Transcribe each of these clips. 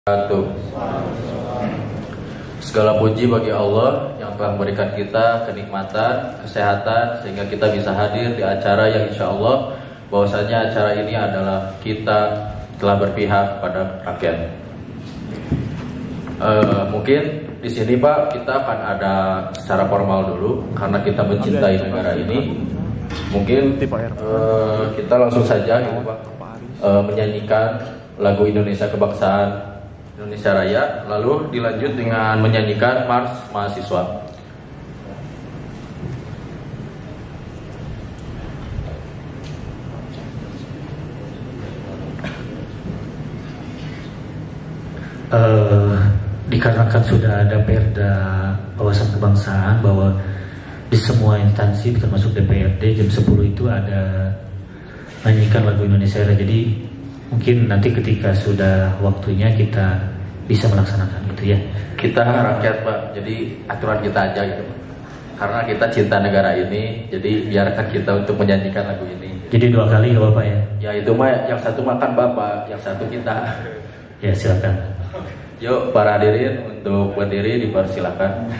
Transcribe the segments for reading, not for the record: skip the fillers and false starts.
Wabarakatuh. Segala puji bagi Allah yang telah memberikan kita kenikmatan, kesehatan sehingga kita bisa hadir di acara yang insya Allah bahwasanya acara ini adalah kita telah berpihak pada rakyat. Mungkin di sini Pak kita akan ada secara formal dulu karena kita mencintai negara ini. Mungkin kita langsung saja gitu Pak menyanyikan lagu Indonesia Kebangsaan Indonesia Raya, lalu dilanjut dengan menyanyikan Mars Mahasiswa. Dikarenakan sudah ada perda wawasan kebangsaan bahwa di semua instansi termasuk DPRD jam 10 itu ada menyanyikan lagu Indonesia Raya. Jadi mungkin nanti ketika sudah waktunya kita bisa melaksanakan gitu ya. Kita rakyat Pak, jadi aturan kita aja gitu Pak. Karena kita cinta negara ini, jadi biarkan kita untuk menyanyikan lagu ini. Jadi 2 kali gak Bapak ya? Ya itu mah yang satu makan Bapak, yang satu kita. Ya silakan. Yuk para hadirin untuk berdiri dipersilakan.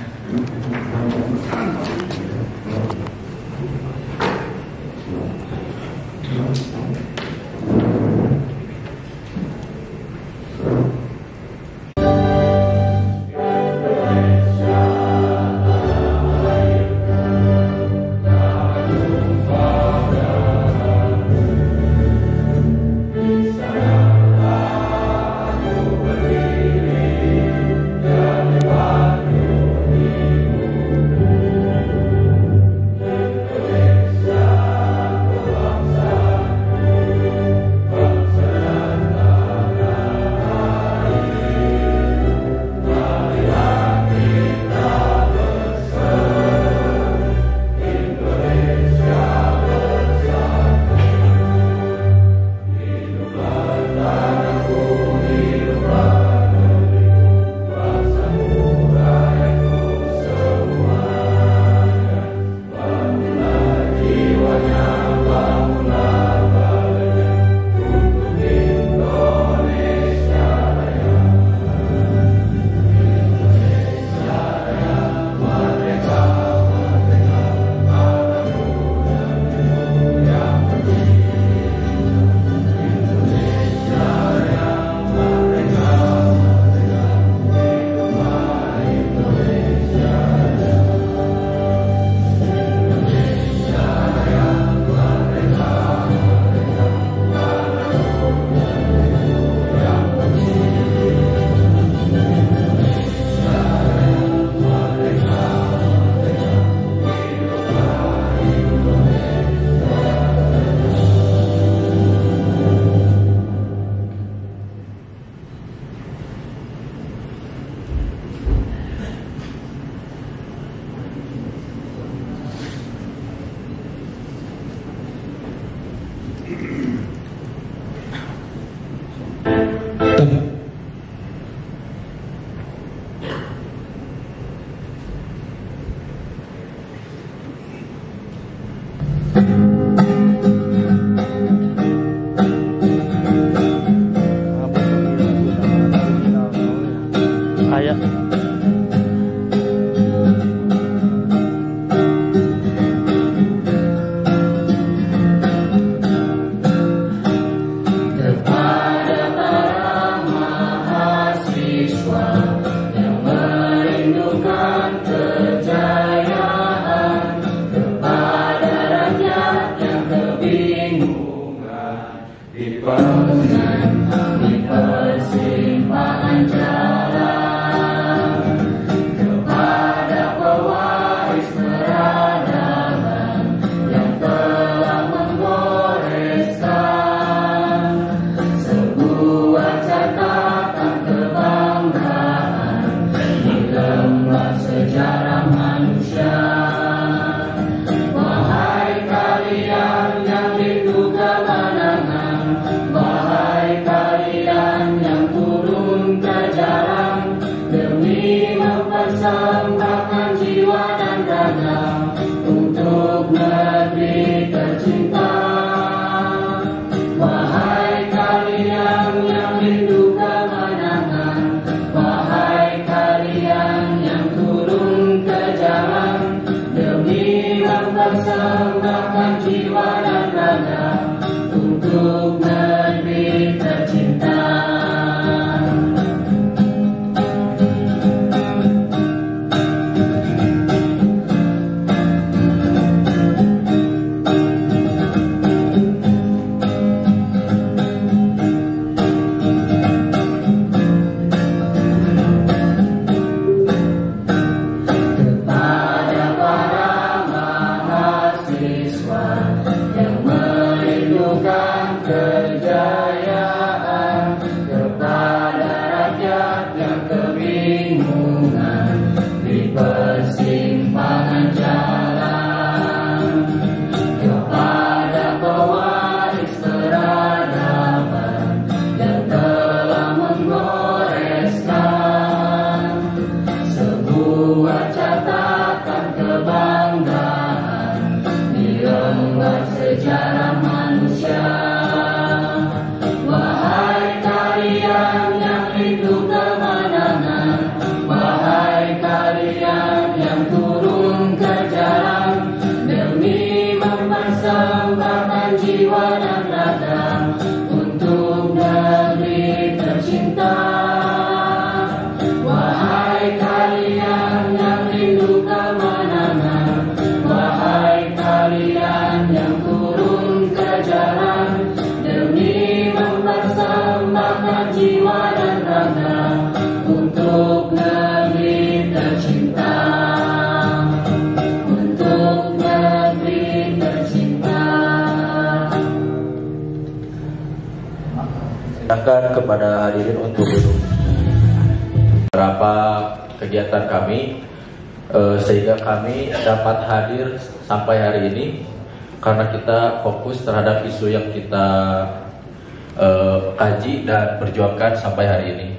Sebuah catatan kebanggaan. rindu kemenangan, wahai kalian yang turun ke jalan demi mempersembahkan jiwa dan raga untuk negeri tercinta. Wahai kalian yang rindu kemenangan, wahai kalian yang turun ke jalan demi mempersembahkan jiwa dan raga untuk negeri tercinta, untuk negeri tercinta. Silakan kepada hadirin untuk duduk. Beberapa kegiatan kami sehingga kami dapat hadir sampai hari ini karena kita fokus terhadap isu yang kita kaji dan perjuangkan sampai hari ini.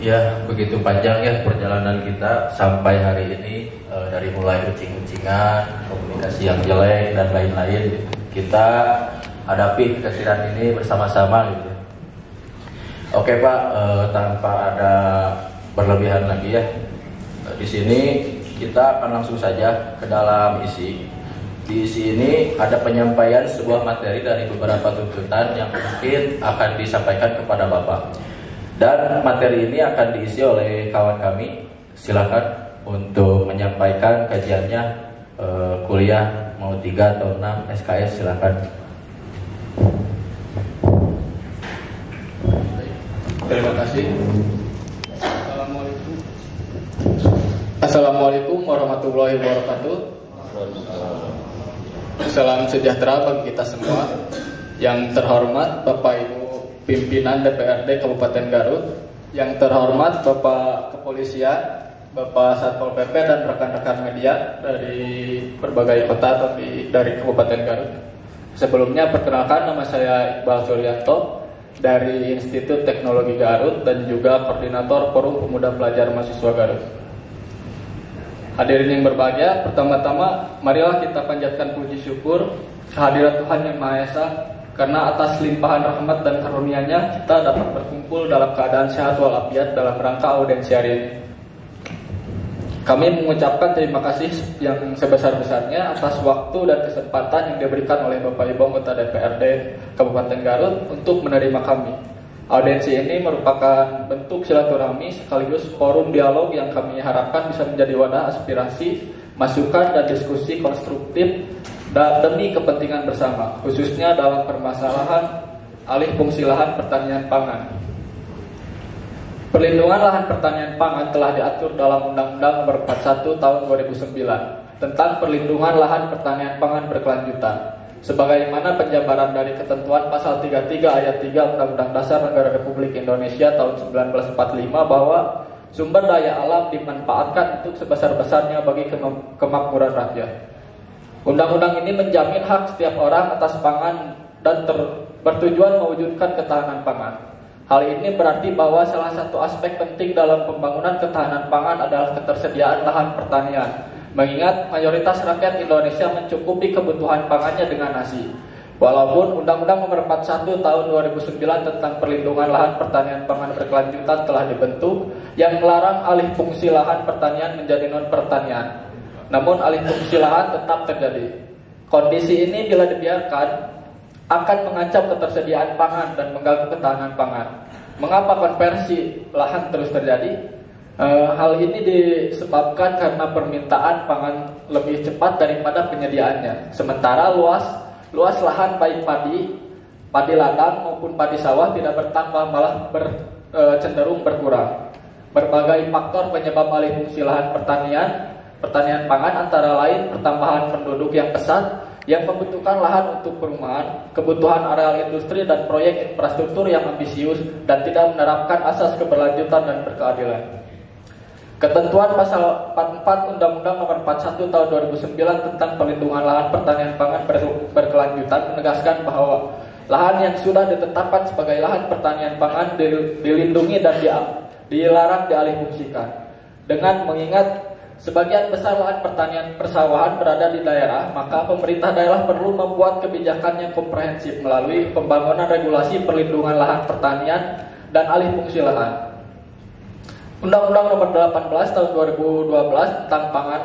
Ya, begitu panjang ya perjalanan kita sampai hari ini, dari mulai kucing-kucingan, komunikasi yang jelek dan lain-lain, kita hadapi kekecilan ini bersama-sama gitu. Oke Pak, tanpa ada berlebihan lagi ya, di sini kita akan langsung saja ke dalam isi. Di sini ada penyampaian sebuah materi dari beberapa tuntutan yang mungkin akan disampaikan kepada Bapak. Dan materi ini akan diisi oleh kawan kami. Silakan untuk menyampaikan kajiannya, kuliah mau 3 atau 6 SKS, silakan. Terima kasih. Assalamualaikum warahmatullahi wabarakatuh. Salam sejahtera bagi kita semua. Yang terhormat Bapak Ibu pimpinan DPRD Kabupaten Garut, yang terhormat Bapak Kepolisian, Bapak Satpol PP dan rekan-rekan media dari berbagai kota atau dari Kabupaten Garut. Sebelumnya perkenalkan, nama saya Iqbal Suryanto dari Institut Teknologi Garut dan juga Koordinator Forum Pemuda Pelajar Mahasiswa Garut. Hadirin yang berbahagia, pertama-tama marilah kita panjatkan puji syukur kehadirat Tuhan Yang Maha Esa, karena atas limpahan rahmat dan karunia-Nya kita dapat berkumpul dalam keadaan sehat walafiat dalam rangka audiensi hari ini. Kami mengucapkan terima kasih yang sebesar-besarnya atas waktu dan kesempatan yang diberikan oleh Bapak Ibu anggota DPRD Kabupaten Garut untuk menerima kami. Audiensi ini merupakan bentuk silaturahmi sekaligus forum dialog yang kami harapkan bisa menjadi wadah aspirasi, masukan dan diskusi konstruktif dan demi kepentingan bersama, khususnya dalam permasalahan alih fungsi lahan pertanian pangan. Perlindungan lahan pertanian pangan telah diatur dalam Undang-Undang Nomor 41 Tahun 2009 tentang perlindungan lahan pertanian pangan berkelanjutan. sebagaimana penjabaran dari ketentuan pasal 33 ayat 3 Undang-Undang Dasar Negara Republik Indonesia tahun 1945 bahwa sumber daya alam dimanfaatkan untuk sebesar-besarnya bagi kemakmuran rakyat. Undang-undang ini menjamin hak setiap orang atas pangan dan bertujuan mewujudkan ketahanan pangan. Hal ini berarti bahwa salah satu aspek penting dalam pembangunan ketahanan pangan adalah ketersediaan lahan pertanian. Mengingat mayoritas rakyat Indonesia mencukupi kebutuhan pangannya dengan nasi. Walaupun Undang-Undang Nomor 41 Tahun 2009 tentang perlindungan lahan pertanian pangan berkelanjutan telah dibentuk yang melarang alih fungsi lahan pertanian menjadi non-pertanian. Namun alih fungsi lahan tetap terjadi. Kondisi ini bila dibiarkan akan mengancam ketersediaan pangan dan mengganggu ketahanan pangan. Mengapa konversi lahan terus terjadi? Hal ini disebabkan karena permintaan pangan lebih cepat daripada penyediaannya. Sementara luas lahan baik padi ladang maupun padi sawah tidak bertambah, malah cenderung berkurang. Berbagai faktor penyebab alih fungsi lahan pertanian pangan antara lain pertambahan penduduk yang pesat yang membutuhkan lahan untuk perumahan, kebutuhan areal industri dan proyek infrastruktur yang ambisius dan tidak menerapkan asas keberlanjutan dan berkeadilan. Ketentuan pasal 44 Undang-Undang Nomor 41 Tahun 2009 tentang perlindungan lahan pertanian pangan berkelanjutan menegaskan bahwa lahan yang sudah ditetapkan sebagai lahan pertanian pangan dilindungi dan dilarang dialihfungsikan. Dengan mengingat sebagian besar lahan pertanian persawahan berada di daerah, maka pemerintah daerah perlu membuat kebijakan yang komprehensif melalui pembangunan regulasi perlindungan lahan pertanian dan alih fungsi lahan. Undang-Undang Nomor 18 Tahun 2012 tentang pangan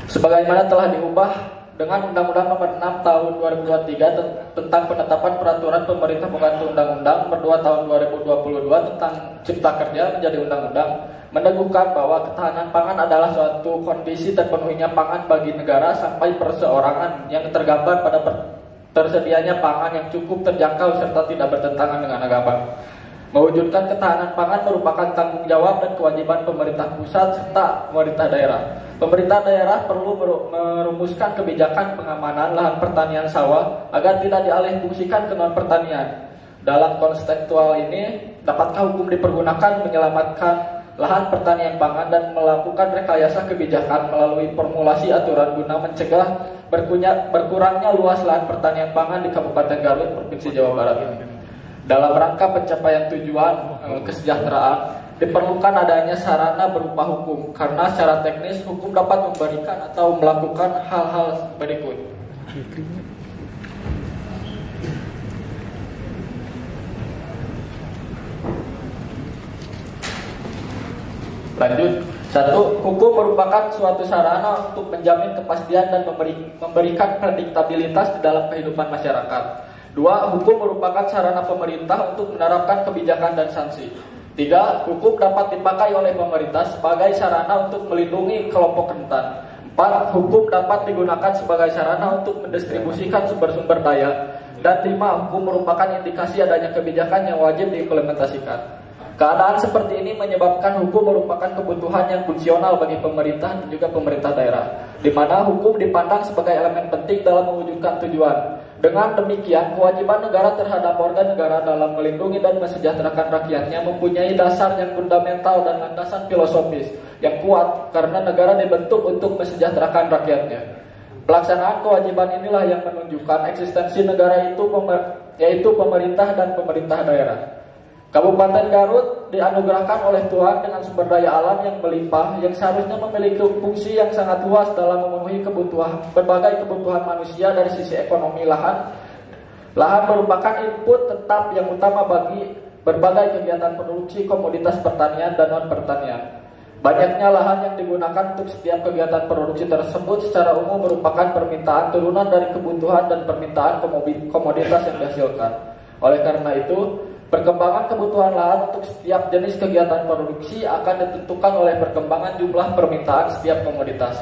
sebagaimana telah diubah dengan Undang-Undang Nomor 6 Tahun 2023 tentang penetapan peraturan pemerintah pembantu Undang-Undang Nomor 2 Tahun 2022 tentang Cipta Kerja menjadi undang-undang, meneguhkan bahwa ketahanan pangan adalah suatu kondisi terpenuhinya pangan bagi negara sampai perseorangan yang tergambar pada tersedianya pangan yang cukup, terjangkau serta tidak bertentangan dengan agama. Mewujudkan ketahanan pangan merupakan tanggung jawab dan kewajiban pemerintah pusat serta pemerintah daerah. Pemerintah daerah perlu merumuskan kebijakan pengamanan lahan pertanian sawah agar tidak dialihfungsikan ke non-pertanian. Dalam konseptual ini, dapatkah hukum dipergunakan menyelamatkan lahan pertanian pangan dan melakukan rekayasa kebijakan melalui formulasi aturan guna mencegah berkurangnya luas lahan pertanian pangan di Kabupaten Garut, Provinsi Jawa Barat ini. Dalam rangka pencapaian tujuan kesejahteraan, diperlukan adanya sarana berupa hukum, karena secara teknis hukum dapat memberikan atau melakukan hal-hal berikut. Lanjut. 1. Hukum merupakan suatu sarana untuk menjamin kepastian dan memberikan prediktabilitas di dalam kehidupan masyarakat. 2. Hukum merupakan sarana pemerintah untuk menerapkan kebijakan dan sanksi. 3. Hukum dapat dipakai oleh pemerintah sebagai sarana untuk melindungi kelompok rentan. 4. Hukum dapat digunakan sebagai sarana untuk mendistribusikan sumber-sumber daya. Dan 5. Hukum merupakan indikasi adanya kebijakan yang wajib diimplementasikan. Keadaan seperti ini menyebabkan hukum merupakan kebutuhan yang fungsional bagi pemerintah dan juga pemerintah daerah, di mana hukum dipandang sebagai elemen penting dalam mewujudkan tujuan. Dengan demikian, kewajiban negara terhadap warga negara dalam melindungi dan mesejahterakan rakyatnya mempunyai dasar yang fundamental dan landasan filosofis yang kuat, karena negara dibentuk untuk mesejahterakan rakyatnya. Pelaksanaan kewajiban inilah yang menunjukkan eksistensi negara yaitu pemerintah dan pemerintah daerah. Kabupaten Garut dianugerahkan oleh Tuhan dengan sumber daya alam yang melimpah, yang seharusnya memiliki fungsi yang sangat luas dalam memenuhi berbagai kebutuhan manusia dari sisi ekonomi lahan. Lahan merupakan input tetap yang utama bagi berbagai kegiatan produksi komoditas pertanian dan non-pertanian. Banyaknya lahan yang digunakan untuk setiap kegiatan produksi tersebut secara umum merupakan permintaan turunan dari kebutuhan dan permintaan komoditas yang dihasilkan. Oleh karena itu, perkembangan kebutuhan lahan untuk setiap jenis kegiatan produksi akan ditentukan oleh perkembangan jumlah permintaan setiap komoditas.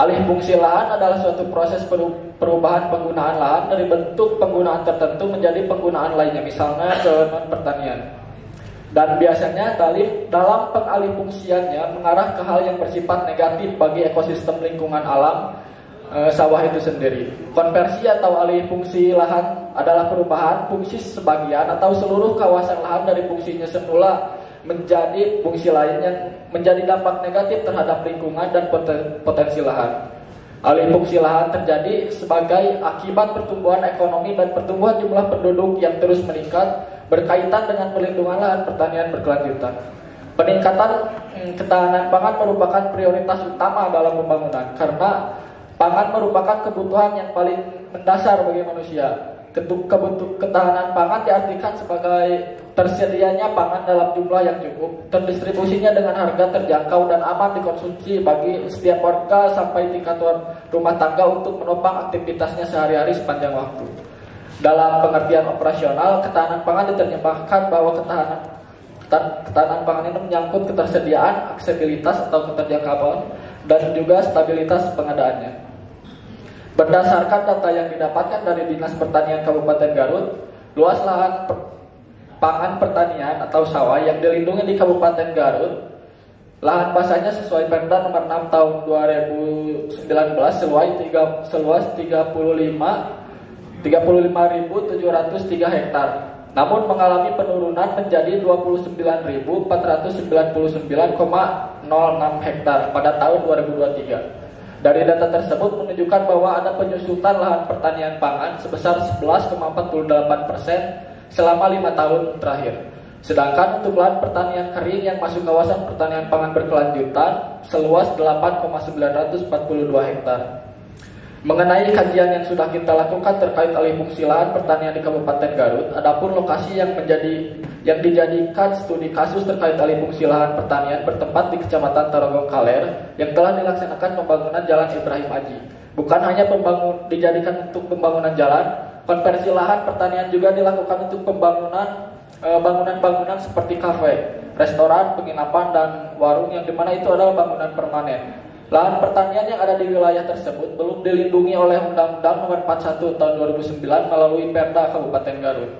Alih fungsi lahan adalah suatu proses perubahan penggunaan lahan dari bentuk penggunaan tertentu menjadi penggunaan lainnya, misalnya ke non-pertanian. Dan biasanya dalam pengalihfungsiannya mengarah ke hal yang bersifat negatif bagi ekosistem lingkungan alam sawah itu sendiri. Konversi atau alih fungsi lahan adalah perubahan fungsi sebagian atau seluruh kawasan lahan dari fungsinya semula menjadi fungsi lain yang menjadi dampak negatif terhadap lingkungan dan potensi lahan. Alih fungsi lahan terjadi sebagai akibat pertumbuhan ekonomi dan pertumbuhan jumlah penduduk yang terus meningkat berkaitan dengan perlindungan lahan pertanian berkelanjutan. Peningkatan ketahanan pangan merupakan prioritas utama dalam pembangunan karena pangan merupakan kebutuhan yang paling mendasar bagi manusia. Ketahanan pangan diartikan sebagai tersedianya pangan dalam jumlah yang cukup, terdistribusinya dengan harga terjangkau dan aman dikonsumsi bagi setiap warga sampai tingkat rumah tangga untuk menopang aktivitasnya sehari-hari sepanjang waktu. Dalam pengertian operasional, ketahanan pangan diterjemahkan bahwa ketahanan pangan ini menyangkut ketersediaan, aksesibilitas atau keterjangkauan, dan juga stabilitas pengadaannya. Berdasarkan data yang didapatkan dari Dinas Pertanian Kabupaten Garut, luas lahan pangan pertanian atau sawah yang dilindungi di Kabupaten Garut, lahan basahnya sesuai Perda nomor 6 tahun 2019 seluas 35.703 hektar. Namun mengalami penurunan menjadi 29.499,06 hektar pada tahun 2023. Dari data tersebut menunjukkan bahwa ada penyusutan lahan pertanian pangan sebesar 11,48% selama 5 tahun terakhir. Sedangkan untuk lahan pertanian kering yang masuk kawasan pertanian pangan berkelanjutan seluas 8,942 hektar. Mengenai kajian yang sudah kita lakukan terkait alih fungsi lahan pertanian di Kabupaten Garut, adapun lokasi yang dijadikan studi kasus terkait alih fungsi lahan pertanian bertempat di Kecamatan Tarogong Kaler yang telah dilaksanakan pembangunan Jalan Ibrahim Aji. Bukan hanya dijadikan untuk pembangunan jalan, konversi lahan pertanian juga dilakukan untuk pembangunan bangunan-bangunan seperti kafe, restoran, penginapan, dan warung yang dimana itu adalah bangunan permanen. Lahan pertanian yang ada di wilayah tersebut belum dilindungi oleh Undang-Undang Nomor 41 Tahun 2009 melalui Perda Kabupaten Garut.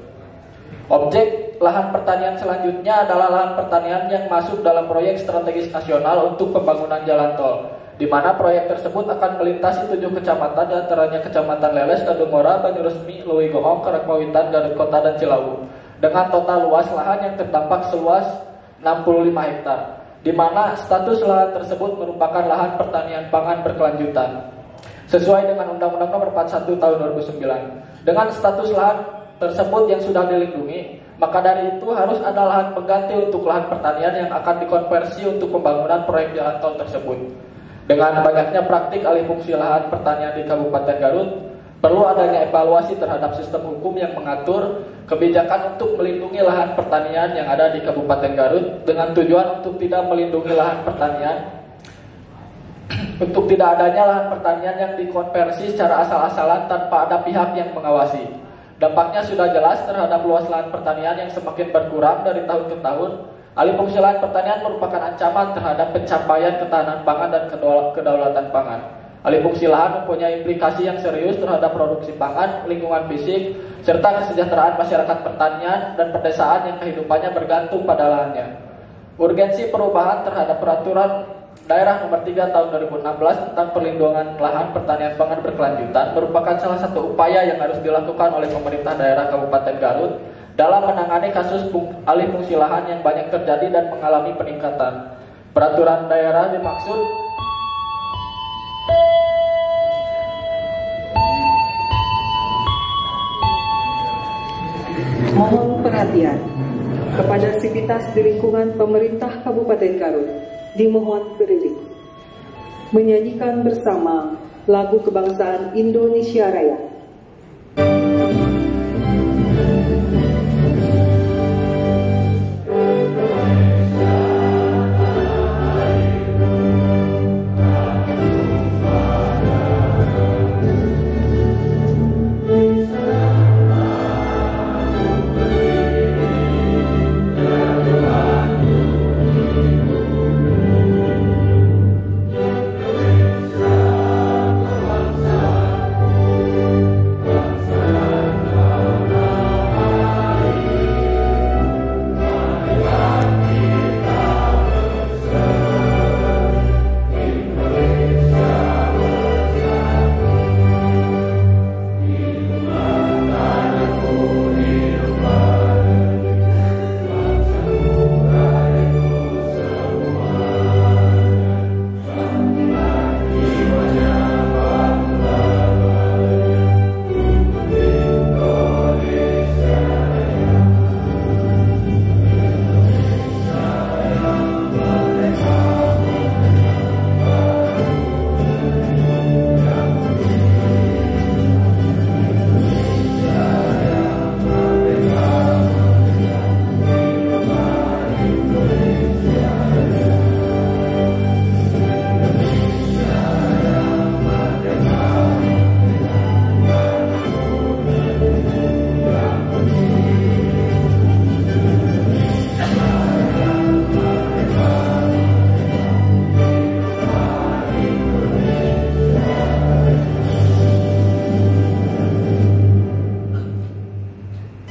Objek lahan pertanian selanjutnya adalah lahan pertanian yang masuk dalam proyek strategis nasional untuk pembangunan jalan tol, di mana proyek tersebut akan melintasi 7 kecamatan, diantaranya Kecamatan Leles, Kadungora, Banyuresmi, Leuwigohong, Karakwawitan, Garut Kota, dan Cilawu, dengan total luas lahan yang terdampak seluas 65 hektar. Di mana status lahan tersebut merupakan lahan pertanian pangan berkelanjutan sesuai dengan Undang-Undang Nomor 41 Tahun 2009. Dengan status lahan tersebut yang sudah dilindungi, maka dari itu harus ada lahan pengganti untuk lahan pertanian yang akan dikonversi untuk pembangunan proyek jalan tol tersebut. Dengan banyaknya praktik alih fungsi lahan pertanian di Kabupaten Garut, perlu adanya evaluasi terhadap sistem hukum yang mengatur kebijakan untuk melindungi lahan pertanian yang ada di Kabupaten Garut dengan tujuan untuk tidak melindungi lahan pertanian, untuk tidak adanya lahan pertanian yang dikonversi secara asal-asalan tanpa ada pihak yang mengawasi. Dampaknya sudah jelas terhadap luas lahan pertanian yang semakin berkurang dari tahun ke tahun. Alih fungsi lahan pertanian merupakan ancaman terhadap pencapaian ketahanan pangan dan kedaulatan pangan. Alih fungsi lahan mempunyai implikasi yang serius terhadap produksi pangan, lingkungan fisik, serta kesejahteraan masyarakat pertanian dan pedesaan yang kehidupannya bergantung pada lahannya. Urgensi perubahan terhadap peraturan daerah nomor 3 tahun 2016 tentang perlindungan lahan pertanian pangan berkelanjutan merupakan salah satu upaya yang harus dilakukan oleh pemerintah daerah Kabupaten Garut dalam menangani kasus alih fungsi lahan yang banyak terjadi dan mengalami peningkatan. Peraturan daerah dimaksud mohon perhatian kepada sivitas di lingkungan pemerintah Kabupaten Garut, dimohon berdiri. Menyanyikan bersama lagu kebangsaan Indonesia Raya.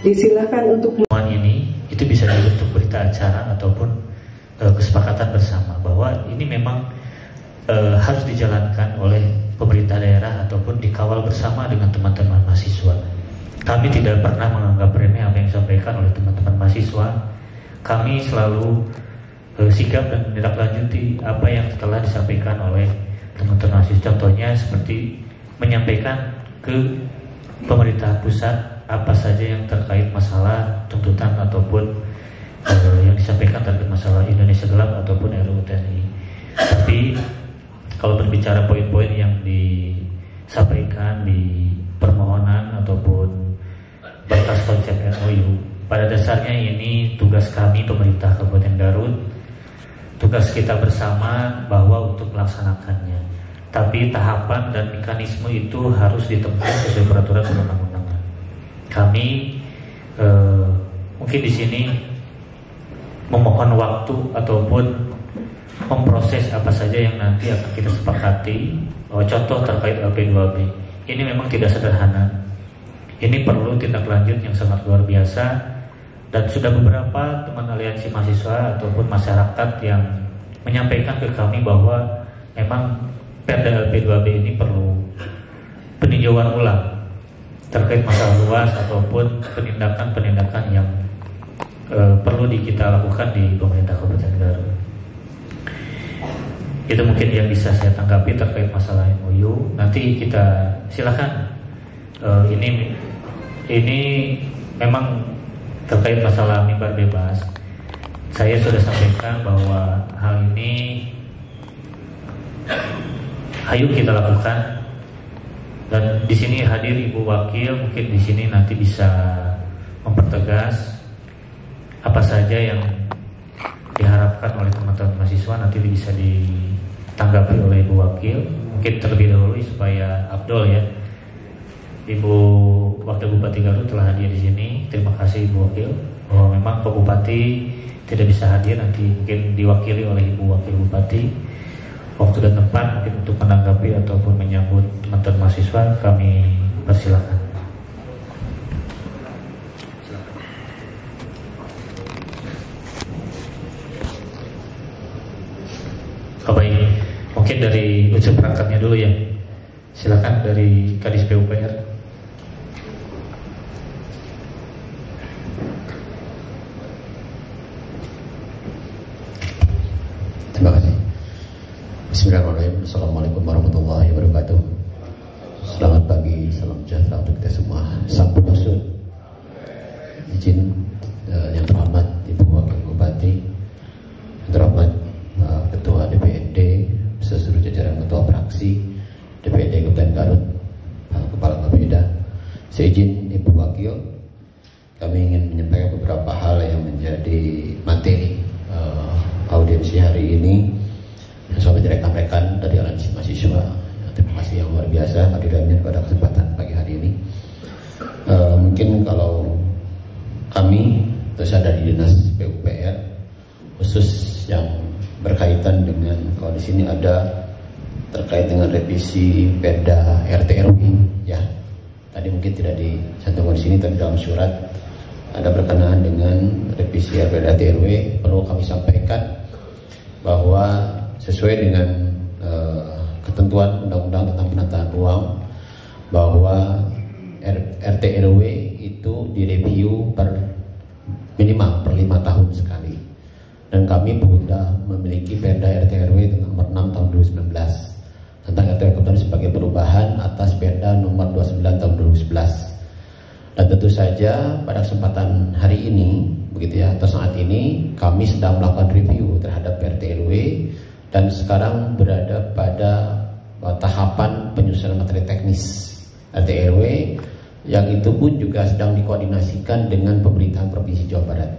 Disilakan untuk ini itu bisa dibentuk berita acara ataupun kesepakatan bersama bahwa ini memang harus dijalankan oleh pemerintah daerah ataupun dikawal bersama dengan teman-teman mahasiswa. Kami tidak pernah menganggap remeh apa yang disampaikan oleh teman-teman mahasiswa. Kami selalu sigap dan menindaklanjuti apa yang telah disampaikan oleh teman-teman mahasiswa. Contohnya seperti menyampaikan ke pemerintah pusat apa saja yang terkait masalah tuntutan ataupun yang disampaikan terkait masalah Indonesia Gelap ataupun RUU TNI. Tapi kalau berbicara poin-poin yang disampaikan di permohonan ataupun berkas konsep MOU, pada dasarnya ini tugas kami pemerintah Kabupaten Garut, tugas kita bersama bahwa untuk melaksanakannya. Tapi tahapan dan mekanisme itu harus ditempuh sesuai peraturan perundang-undangan. Kami mungkin di sini memohon waktu ataupun memproses apa saja yang nanti akan kita sepakati. Contoh terkait LP2B ini memang tidak sederhana. Ini perlu tindak lanjut yang sangat luar biasa, dan sudah beberapa teman aliansi mahasiswa ataupun masyarakat yang menyampaikan ke kami bahwa memang Perda LP2B ini perlu peninjauan ulang terkait masalah luas ataupun penindakan-penindakan yang perlu kita lakukan di pemerintah Kabupaten Garut. Itu mungkin yang bisa saya tanggapi terkait masalah MOU. Nanti kita silakan. Ini memang terkait masalah mimbar bebas. Saya sudah sampaikan bahwa hal ini ayo kita lakukan. Dan di sini hadir Ibu Wakil, mungkin di sini nanti bisa mempertegas apa saja yang diharapkan oleh teman-teman mahasiswa, nanti bisa ditanggapi oleh Ibu Wakil. Mungkin terlebih dahulu supaya Abdul ya, Ibu Wakil Bupati Garut telah hadir di sini. Terima kasih Ibu Wakil. Bahwa memang Pak Bupati tidak bisa hadir, nanti mungkin diwakili oleh Ibu Wakil Bupati. Waktu dan tempat mungkin untuk menanggapi ataupun menyambut teman-teman mahasiswa kami persilakan. Baik, mungkin dari unsur perangkatnya dulu ya. Silakan dari Kadis PUPR. Terima kasih. Bismillahirrahmanirrahim. Assalamualaikum warahmatullahi wabarakatuh. Selamat pagi, salam sejahtera untuk kita semua. Sampurasun. Izin yang terhormat Ibu Wakil Bupati, yang terhormat Ketua DPRD, seluruh jajaran Ketua Fraksi DPRD Kabupaten Garut, Kepala Bapeda. Seizin Ibu Wakil, kami ingin menyampaikan beberapa hal yang menjadi materi audiensi hari ini. Sobat rekan-rekan dari aliansi mahasiswa, terima kasih yang luar biasa hadirannya pada kesempatan pagi hari ini. Mungkin kalau kami terus ada di Dinas PUPR khusus yang berkaitan dengan, kalau di sini ada terkait dengan revisi Perda RT/RW ya. Tadi mungkin tidak dicantumkan di sini, tapi dalam surat ada berkenaan dengan revisi Perda RT/RW. Perlu kami sampaikan bahwa sesuai dengan ketentuan Undang-Undang tentang Penataan Ruang, bahwa RT/RW itu direview minimal per 5 tahun sekali. Dan kami sudah memiliki Perda RT/RW nomor 6 tahun 2019 tentang RT/RW sebagai perubahan atas Perda nomor 29 tahun 2011. Dan tentu saja pada kesempatan hari ini, begitu ya, atau saat ini kami sedang melakukan review terhadap RT/RW dan sekarang berada pada tahapan penyusunan materi teknis RT/RW, yang itu pun juga sedang dikoordinasikan dengan pemerintahan Provinsi Jawa Barat.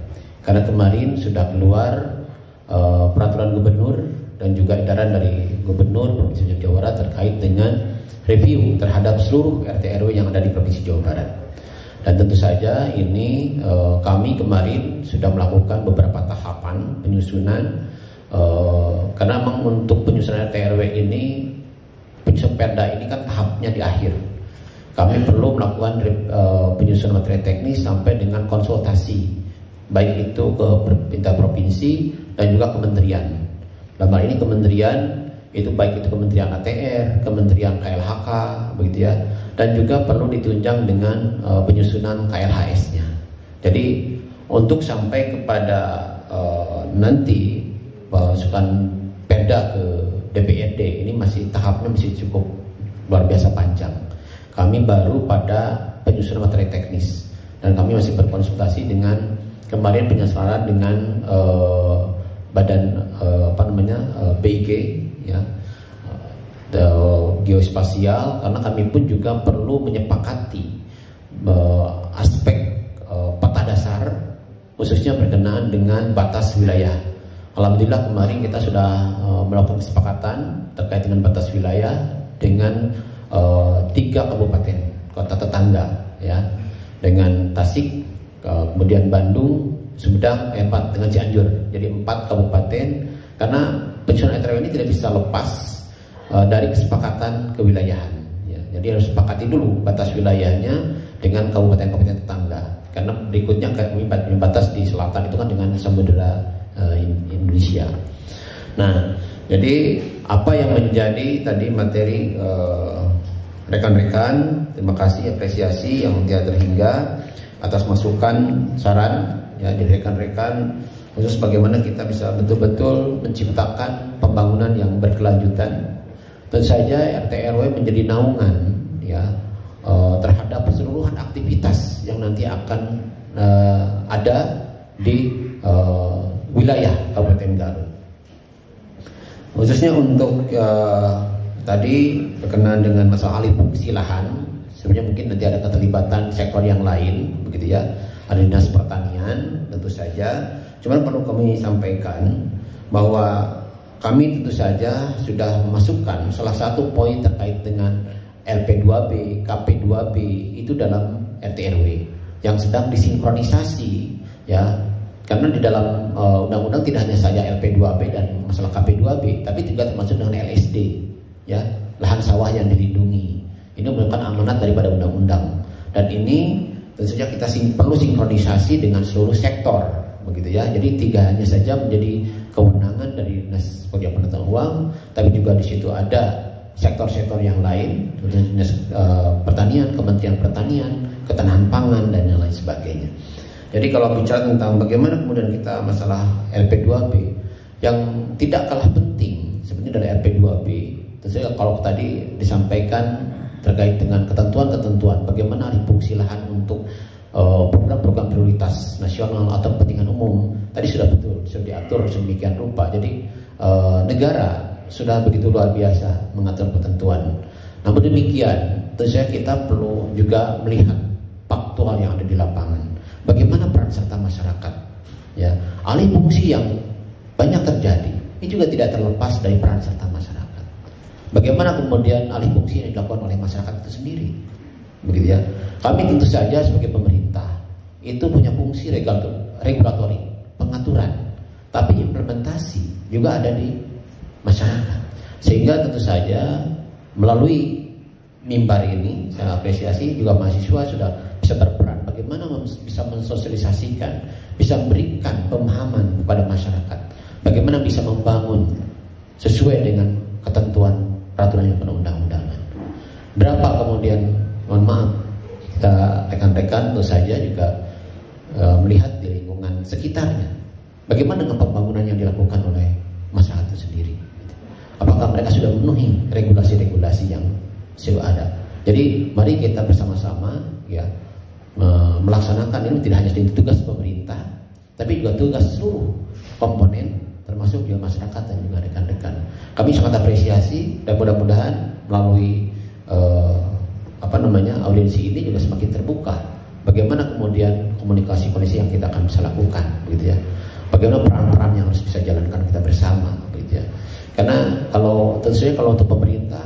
Karena kemarin sudah keluar peraturan gubernur dan juga edaran dari gubernur Provinsi Jawa Barat terkait dengan review terhadap seluruh RT/RW yang ada di Provinsi Jawa Barat. Dan tentu saja ini kami kemarin sudah melakukan beberapa tahapan penyusunan, karena memang untuk penyusunan RT/RW ini, penyusunan Perda ini kan tahapnya di akhir. Kami perlu melakukan penyusunan penyusunan materi teknis sampai dengan konsultasi, baik itu ke pemerintah provinsi dan juga kementerian. Dalam hal ini kementerian itu baik itu Kementerian ATR, Kementerian KLHK, begitu ya, dan juga perlu ditunjang dengan penyusunan KLHS-nya. Jadi untuk sampai kepada nanti masukan Perda ke DPRD ini tahapnya masih cukup luar biasa panjang. Kami baru pada penyusunan materi teknis dan kami masih berkonsultasi dengan kemarin penyelesaian dengan badan BIG ya, geospasial, karena kami pun juga perlu menyepakati aspek peta dasar khususnya berkenaan dengan batas wilayah. Alhamdulillah kemarin kita sudah melakukan kesepakatan terkait dengan batas wilayah dengan 3 kabupaten kota tetangga ya, dengan Tasik, kemudian Bandung, Sumedang, 4 dengan Cianjur. Jadi 4 kabupaten, karena penyusunan RW ini tidak bisa lepas dari kesepakatan kewilayahan ya. Jadi harus sepakati dulu batas wilayahnya dengan kabupaten-kabupaten tetangga, karena berikutnya kami batas di selatan itu kan dengan Samudra Indonesia. Nah, jadi apa yang menjadi tadi materi rekan-rekan, terima kasih, apresiasi yang tidak terhingga atas masukan, saran ya dari rekan-rekan, khusus bagaimana kita bisa betul-betul menciptakan pembangunan yang berkelanjutan. Tentu saja RT RW menjadi naungan ya terhadap keseluruhan aktivitas yang nanti akan ada di wilayah Kabupaten Garut. Khususnya untuk tadi berkenaan dengan masalah alih fungsi lahan, sebenarnya mungkin nanti ada keterlibatan sektor yang lain, begitu ya. Ada dinas pertanian tentu saja. Cuman perlu kami sampaikan bahwa kami tentu saja sudah memasukkan salah satu poin terkait dengan LP2B, KP2B itu dalam RT RW yang sedang disinkronisasi ya. Karena di dalam undang-undang tidak hanya saja LP2B dan masalah KP2B, tapi juga termasuk dengan LSD, ya, lahan sawah yang dilindungi. Ini merupakan amanat daripada undang-undang, dan ini tentu saja kita perlu sinkronisasi dengan seluruh sektor, begitu ya. Jadi tidak hanya saja menjadi kewenangan dari Dinas Penanaman Uang, tapi juga di situ ada sektor-sektor yang lain, tentunya pertanian, Kementerian Pertanian, Ketahanan Pangan dan yang lain sebagainya. Jadi kalau bicara tentang bagaimana kemudian kita masalah LP2B yang tidak kalah penting sebenarnya dari LP2B, tentu saja kalau tadi disampaikan terkait dengan ketentuan-ketentuan bagaimana alih fungsi lahan untuk program-program prioritas nasional atau kepentingan umum tadi sudah betul, sudah diatur sedemikian rupa. Jadi negara sudah begitu luar biasa mengatur ketentuan. Namun demikian, tentu saja kita perlu juga melihat faktual yang ada di lapangan. Bagaimana peran serta masyarakat? Ya, alih fungsi yang banyak terjadi, ini juga tidak terlepas dari peran serta masyarakat. Bagaimana kemudian alih fungsi yang dilakukan oleh masyarakat itu sendiri, begitu ya? Kami tentu saja sebagai pemerintah itu punya fungsi regulatori, pengaturan, tapi implementasi juga ada di masyarakat. Sehingga tentu saja melalui mimbar ini saya apresiasi juga mahasiswa sudah bisa berperan. Bagaimana bisa mensosialisasikan, bisa memberikan pemahaman kepada masyarakat, bagaimana bisa membangun sesuai dengan ketentuan peraturan yang perundang-undangan. Berapa kemudian, mohon maaf, kita rekan-rekan tentu saja juga melihat di lingkungan sekitarnya, bagaimana dengan pembangunan yang dilakukan oleh masyarakat itu sendiri. Apakah mereka sudah memenuhi regulasi-regulasi yang sudah ada? Jadi mari kita bersama-sama ya melaksanakan ini, tidak hanya tugas pemerintah, tapi juga tugas seluruh komponen, termasuk juga masyarakat dan juga rekan-rekan. Kami sangat apresiasi dan mudah-mudahan melalui audiensi ini juga semakin terbuka. Bagaimana kemudian komunikasi yang kita akan bisa lakukan, gitu ya. Bagaimana peran-peran yang harus bisa jalankan kita bersama, gitu ya. Karena tentu saja kalau untuk pemerintah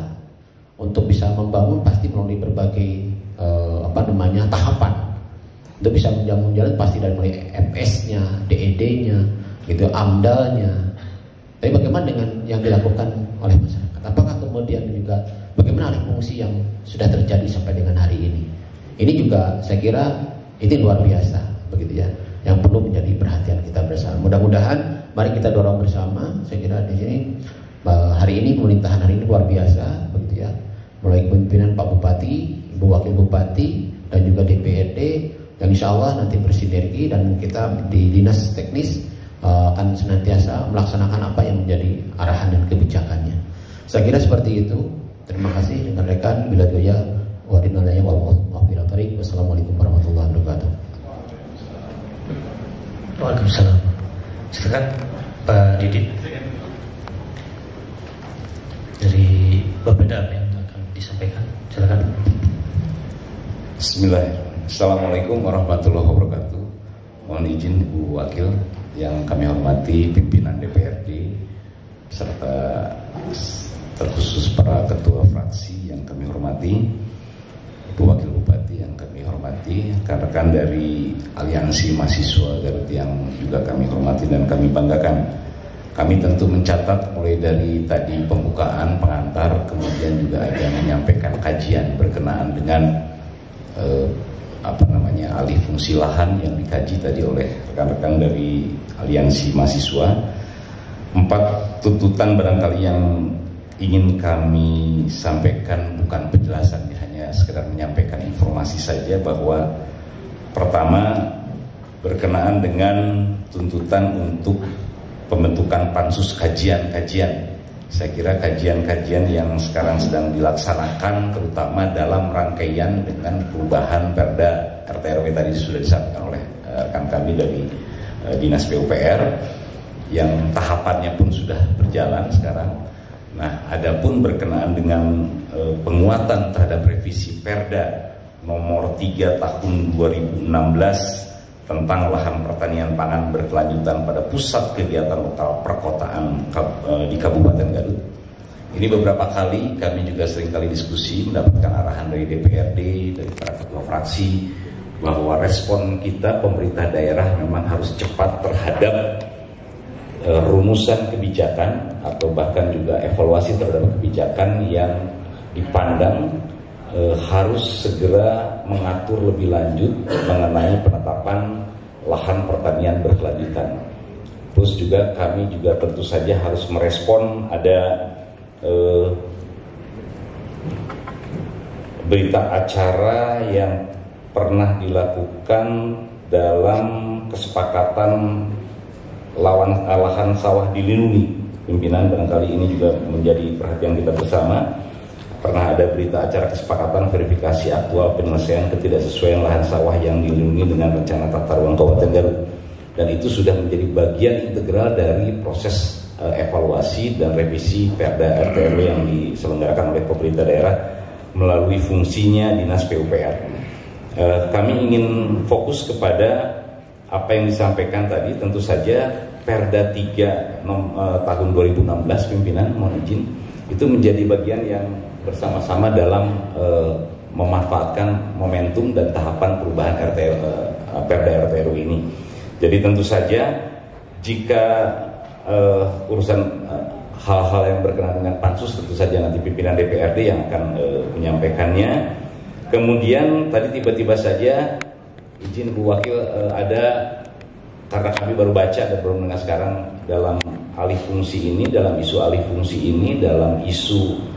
untuk bisa membangun pasti melalui berbagai tahapan. Untuk bisa menjamin jalan pasti dari mulai MS-nya, DED-nya, gitu, AMDAL-nya. Tapi bagaimana dengan yang dilakukan oleh masyarakat? Apakah kemudian juga bagaimana alih fungsi yang sudah terjadi sampai dengan hari ini? Ini juga saya kira itu luar biasa begitu ya, yang perlu menjadi perhatian kita bersama. Mudah-mudahan mari kita dorong bersama. Saya kira di sini hari ini pemerintahan hari ini luar biasa begitu ya, mulai kepemimpinan Pak Bupati, Ibu Wakil Bupati dan juga DPRD yang insya Allah nanti bersinergi, dan kita di dinas teknis akan senantiasa melaksanakan apa yang menjadi arahan dan kebijakannya. Saya kira seperti itu. Terima kasih dengan rekan. Bila doya wadinalaya wabarakatuh. Wassalamualaikum warahmatullahi wabarakatuh. Waalaikumsalam. Silakan Pak Didit dari Bapeda apa yang akan disampaikan. Silakan. Bismillahirrahmanirrahim. Assalamualaikum warahmatullahi wabarakatuh. Mohon izin Bu Wakil yang kami hormati, pimpinan DPRD serta terkhusus para ketua fraksi yang kami hormati, Ibu Wakil Bupati yang kami hormati, rekan-rekan dari Aliansi Mahasiswa Garut yang juga kami hormati dan kami banggakan. Kami tentu mencatat mulai dari tadi pembukaan, pengantar, kemudian juga ada menyampaikan kajian berkenaan dengan alih fungsi lahan yang dikaji tadi oleh rekan-rekan dari Aliansi Mahasiswa. 4 tuntutan barangkali yang ingin kami sampaikan, bukan penjelasan, hanya sekedar menyampaikan informasi saja, bahwa pertama berkenaan dengan tuntutan untuk pembentukan pansus kajian-kajian. Saya kira kajian-kajian yang sekarang sedang dilaksanakan terutama dalam rangkaian dengan perubahan Perda RT/RW tadi sudah disampaikan oleh rekan kami dari Dinas PUPR yang tahapannya pun sudah berjalan sekarang. Nah, adapun berkenaan dengan penguatan terhadap revisi Perda nomor 3 tahun 2016 tentang lahan pertanian pangan berkelanjutan pada pusat kegiatan lokal perkotaan di Kabupaten Garut. Ini beberapa kali kami juga sering kali diskusi, mendapatkan arahan dari DPRD, dari para ketua fraksi, bahwa respon kita pemerintah daerah memang harus cepat terhadap rumusan kebijakan atau bahkan juga evaluasi terhadap kebijakan yang dipandang harus segera mengatur lebih lanjut mengenai penetapan lahan pertanian berkelanjutan. Terus juga kami juga tentu saja harus merespon ada berita acara yang pernah dilakukan dalam kesepakatan lahan sawah dilindungi. Pimpinan barangkali ini juga menjadi perhatian kita bersama. Pernah ada berita acara kesepakatan verifikasi aktual penyelesaian ketidaksesuaian lahan sawah yang dilindungi dengan rencana tata ruang Kabupaten Garut, dan itu sudah menjadi bagian integral dari proses evaluasi dan revisi Perda RT/RW yang diselenggarakan oleh pemerintah daerah melalui fungsinya Dinas PUPR. Kami ingin fokus kepada apa yang disampaikan tadi. Tentu saja Perda 3 tahun 2016 pimpinan, mohon izin, itu menjadi bagian yang bersama-sama dalam memanfaatkan momentum dan tahapan perubahan Perda RT/RW ini. Jadi tentu saja jika urusan hal-hal yang berkenaan dengan pansus, tentu saja nanti pimpinan DPRD yang akan menyampaikannya. Kemudian tadi tiba-tiba saja izin Bu Wakil ada, karena kami baru baca dan baru mendengar sekarang dalam alih fungsi ini, dalam isu alih fungsi ini, dalam isu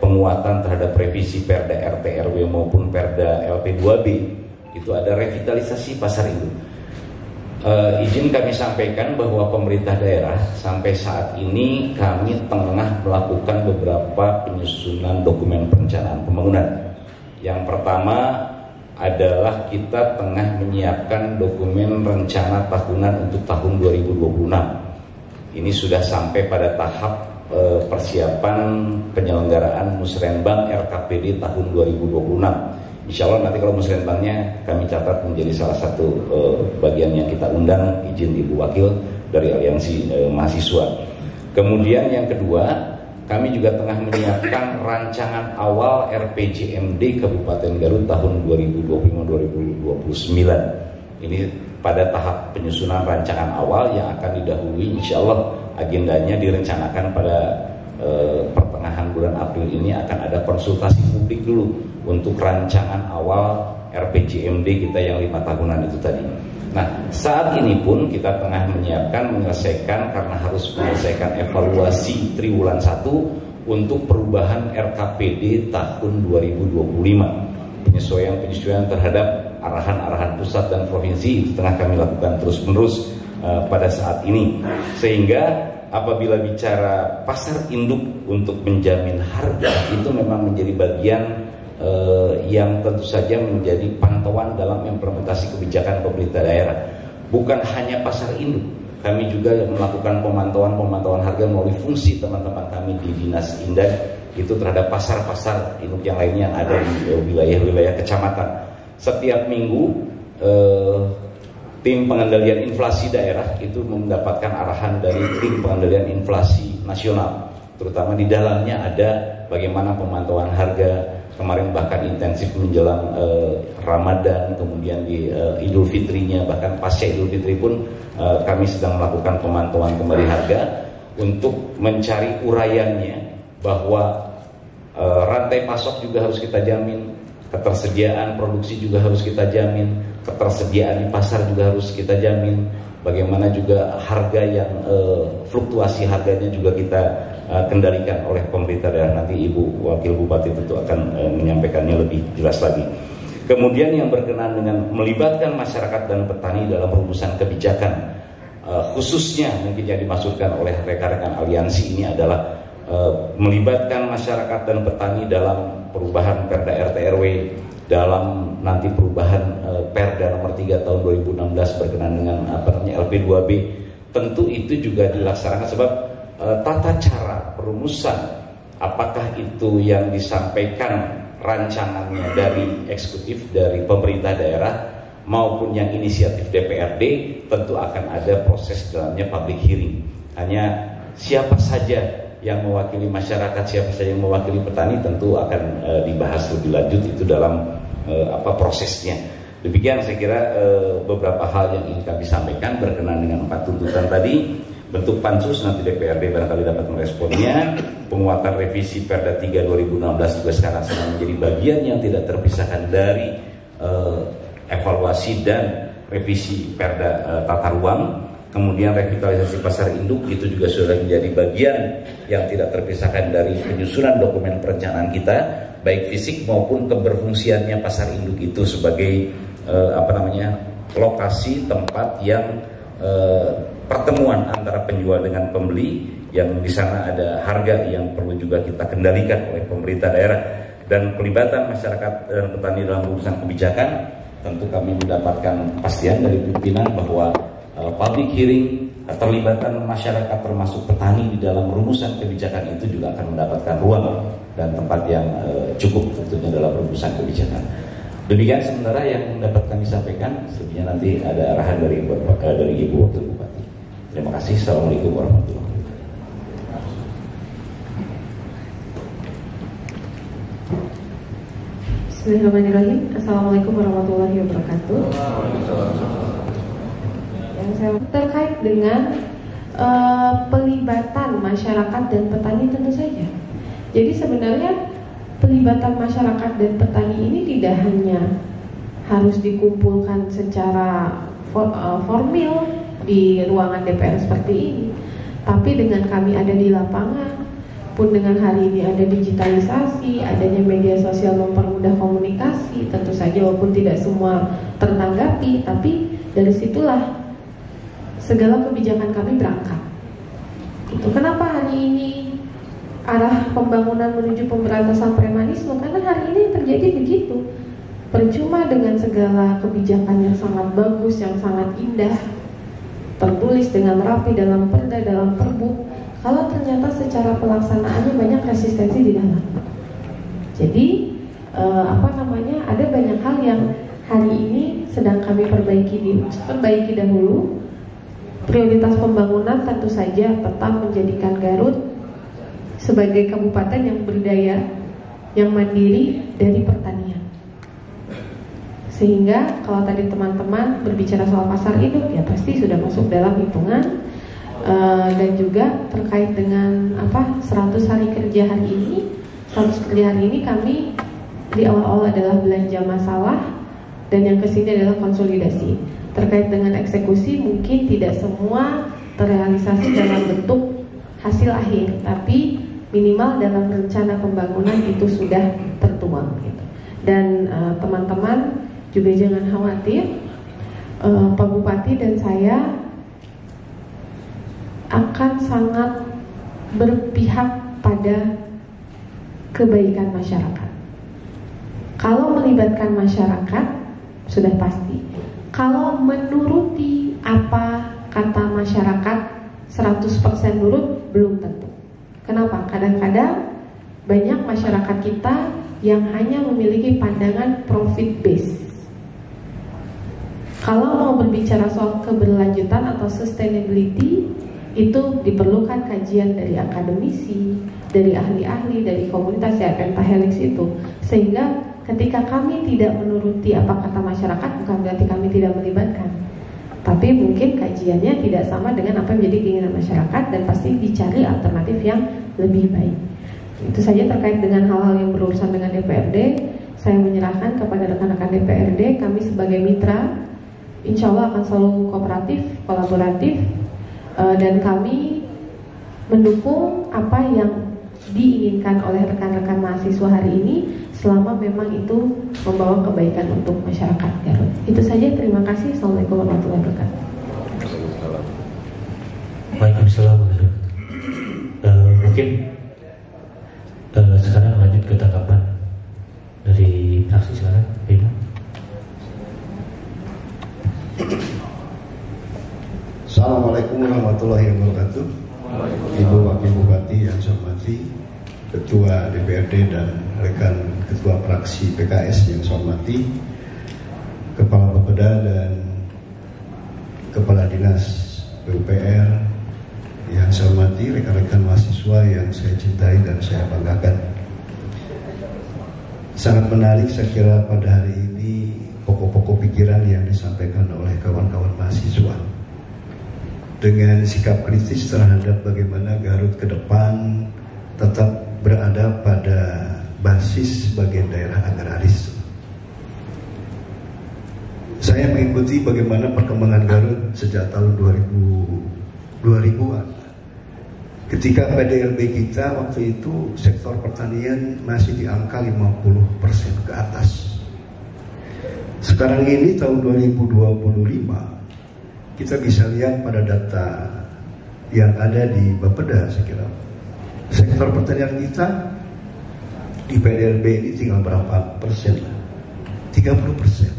penguatan terhadap revisi Perda RT/RW maupun Perda LP2B, itu ada revitalisasi pasar induk. Izin kami sampaikan bahwa pemerintah daerah sampai saat ini kami tengah melakukan beberapa penyusunan dokumen perencanaan pembangunan. Yang pertama adalah kita tengah menyiapkan dokumen rencana tahunan untuk tahun 2026. Ini sudah sampai pada tahap persiapan penyelenggaraan Musrenbang RKPD tahun 2026. Insya Allah nanti kalau Musrenbangnya kami catat menjadi salah satu bagian yang kita undang, izin Ibu Wakil dari Aliansi Mahasiswa. Kemudian yang kedua, kami juga tengah menyiapkan rancangan awal RPJMD Kabupaten Garut tahun 2025-2029. Ini pada tahap penyusunan rancangan awal yang akan didahului, insya Allah agendanya direncanakan pada pertengahan bulan April ini akan ada konsultasi publik dulu untuk rancangan awal RPJMD kita yang 5 tahunan itu tadi. Nah, saat ini pun kita tengah menyelesaikan karena harus menyelesaikan evaluasi triwulan 1 untuk perubahan RKPD tahun 2025. Penyesuaian terhadap arahan-arahan pusat dan provinsi itu tengah kami lakukan terus-menerus pada saat ini. Sehingga apabila bicara pasar induk untuk menjamin harga itu memang menjadi bagian yang tentu saja menjadi pantauan dalam implementasi kebijakan pemerintah daerah. Bukan hanya pasar induk, kami juga melakukan pemantauan harga melalui fungsi teman-teman kami di Dinas Indah itu terhadap pasar-pasar induk yang lainnya yang ada di wilayah-wilayah kecamatan. Setiap minggu tim pengendalian inflasi daerah itu mendapatkan arahan dari tim pengendalian inflasi nasional, terutama di dalamnya ada bagaimana pemantauan harga. Kemarin bahkan intensif menjelang Ramadan, kemudian di Idul Fitrinya, bahkan pasca Idul Fitri pun kami sedang melakukan pemantauan kembali harga untuk mencari uraiannya, bahwa rantai pasok juga harus kita jamin, ketersediaan produksi juga harus kita jamin, ketersediaan di pasar juga harus kita jamin, bagaimana juga harga yang fluktuasi harganya juga kita kendalikan oleh pemerintah daerah. Nanti Ibu Wakil Bupati tentu akan menyampaikannya lebih jelas lagi. Kemudian yang berkenaan dengan melibatkan masyarakat dan petani dalam rumusan kebijakan, khususnya mungkin yang dimaksudkan oleh rekan-rekan aliansi ini adalah melibatkan masyarakat dan petani dalam perubahan Perda RT RW, dalam nanti perubahan Perda nomor 3 tahun 2016 berkenaan dengan LP2B. Tentu itu juga dilaksanakan sebab tata cara perumusan, apakah itu yang disampaikan rancangannya dari eksekutif, dari pemerintah daerah maupun yang inisiatif DPRD, tentu akan ada proses dalamnya public hearing. Hanya siapa saja yang mewakili masyarakat, siapa saja yang mewakili petani tentu akan dibahas lebih lanjut itu dalam prosesnya. Demikian saya kira beberapa hal yang ingin kami sampaikan berkenaan dengan 4 tuntutan tadi. Bentuk pansus nanti DPRD barangkali dapat meresponnya. Penguatan revisi Perda 3 2016 juga sekarang sedang menjadi bagian yang tidak terpisahkan dari evaluasi dan revisi Perda tata ruang. Kemudian revitalisasi pasar induk itu juga sudah menjadi bagian yang tidak terpisahkan dari penyusunan dokumen perencanaan kita, baik fisik maupun keberfungsiannya pasar induk itu sebagai lokasi tempat yang pertemuan antara penjual dengan pembeli, yang di sana ada harga yang perlu juga kita kendalikan oleh pemerintah daerah, dan pelibatan masyarakat dan petani dalam urusan kebijakan. Tentu kami mendapatkan kepastian dari pimpinan bahwa public hearing, keterlibatan masyarakat termasuk petani di dalam rumusan kebijakan itu juga akan mendapatkan ruang dan tempat yang cukup tentunya dalam rumusan kebijakan. Demikian sementara yang dapat kami sampaikan. Selebihnya nanti ada arahan dari Ibu Wakil Bupati. Terima kasih. Assalamualaikum warahmatullahi wabarakatuh. Bismillahirrahmanirrahim. Assalamualaikum warahmatullahi wabarakatuh. Yang saya terkait dengan pelibatan masyarakat dan petani tentu saja. Jadi sebenarnya pelibatan masyarakat dan petani ini tidak hanya harus dikumpulkan secara formil di ruangan DPR seperti ini, tapi dengan kami ada di lapangan, pun dengan hari ini ada digitalisasi, adanya media sosial mempermudah komunikasi, tentu saja walaupun tidak semua tertanggapi, tapi dari situlah segala kebijakan kami berangkat. Itu kenapa hari ini arah pembangunan menuju pemberantasan premanisme, karena hari ini terjadi begitu. Percuma dengan segala kebijakan yang sangat bagus, yang sangat indah, tertulis dengan rapi dalam perda, dalam perbu, kalau ternyata secara pelaksanaannya banyak resistensi di dalam. Jadi ada banyak hal yang hari ini sedang kami perbaiki dahulu. Prioritas pembangunan tentu saja tetap menjadikan Garut sebagai kabupaten yang berdaya, yang mandiri dari pertanian. Sehingga kalau tadi teman-teman berbicara soal pasar induk, ya pasti sudah masuk dalam hitungan dan juga terkait dengan 100 hari kerja hari ini. 100 kerja hari ini kami di awal-awal adalah belanja masalah, dan yang kesini adalah konsolidasi. Terkait dengan eksekusi mungkin tidak semua terrealisasi dalam bentuk hasil akhir, tapi minimal dalam rencana pembangunan itu sudah tertuang gitu. Dan teman-teman juga jangan khawatir, Pak Bupati dan saya akan sangat berpihak pada kebaikan masyarakat. Kalau melibatkan masyarakat sudah pasti. Kalau menuruti apa kata masyarakat 100% nurut, belum tentu. Kenapa? Kadang-kadang banyak masyarakat kita yang hanya memiliki pandangan profit base. Kalau mau berbicara soal keberlanjutan atau sustainability, itu diperlukan kajian dari akademisi, dari ahli-ahli, dari komunitas ya, pentahelix itu. Sehingga ketika kami tidak menuruti apa kata masyarakat, bukan berarti kami tidak melibatkan, tapi mungkin kajiannya tidak sama dengan apa yang menjadi keinginan masyarakat, dan pasti dicari alternatif yang lebih baik. Itu saja terkait dengan hal-hal yang berurusan dengan DPRD. Saya menyerahkan kepada rekan-rekan DPRD. Kami sebagai mitra insya Allah akan selalu kooperatif, kolaboratif, dan kami mendukung apa yang diinginkan oleh rekan-rekan mahasiswa hari ini, selama memang itu membawa kebaikan untuk masyarakat Garut. Itu saja, terima kasih. Assalamualaikum warahmatullahi wabarakatuh. Waalaikumsalam warahmatullahi wabarakatuh. Mungkin sekarang lanjut ke tanggapan dari fraksi sekarang, Ibu. Assalamualaikum warahmatullahi wabarakatuh. Ibu Wakil Bupati yang saya hormati, Ketua DPRD dan rekan Ketua Fraksi PKS yang saya hormati, Kepala Bapeda dan Kepala Dinas PUPR yang saya hormati, rekan-rekan mahasiswa yang saya cintai dan saya banggakan. Sangat menarik saya kira pada hari ini pokok-pokok pikiran yang disampaikan oleh kawan-kawan mahasiswa dengan sikap kritis terhadap bagaimana Garut ke depan tetap berada pada basis sebagai daerah agraris. Saya mengikuti bagaimana perkembangan Garut sejak tahun 2000-an. Ketika PDLB kita waktu itu sektor pertanian masih di angka 50% ke atas. Sekarang ini tahun 2025 kita bisa lihat pada data yang ada di Bapeda, saya kira sektor pertanian kita di PDLB ini tinggal berapa persen lah? 30%.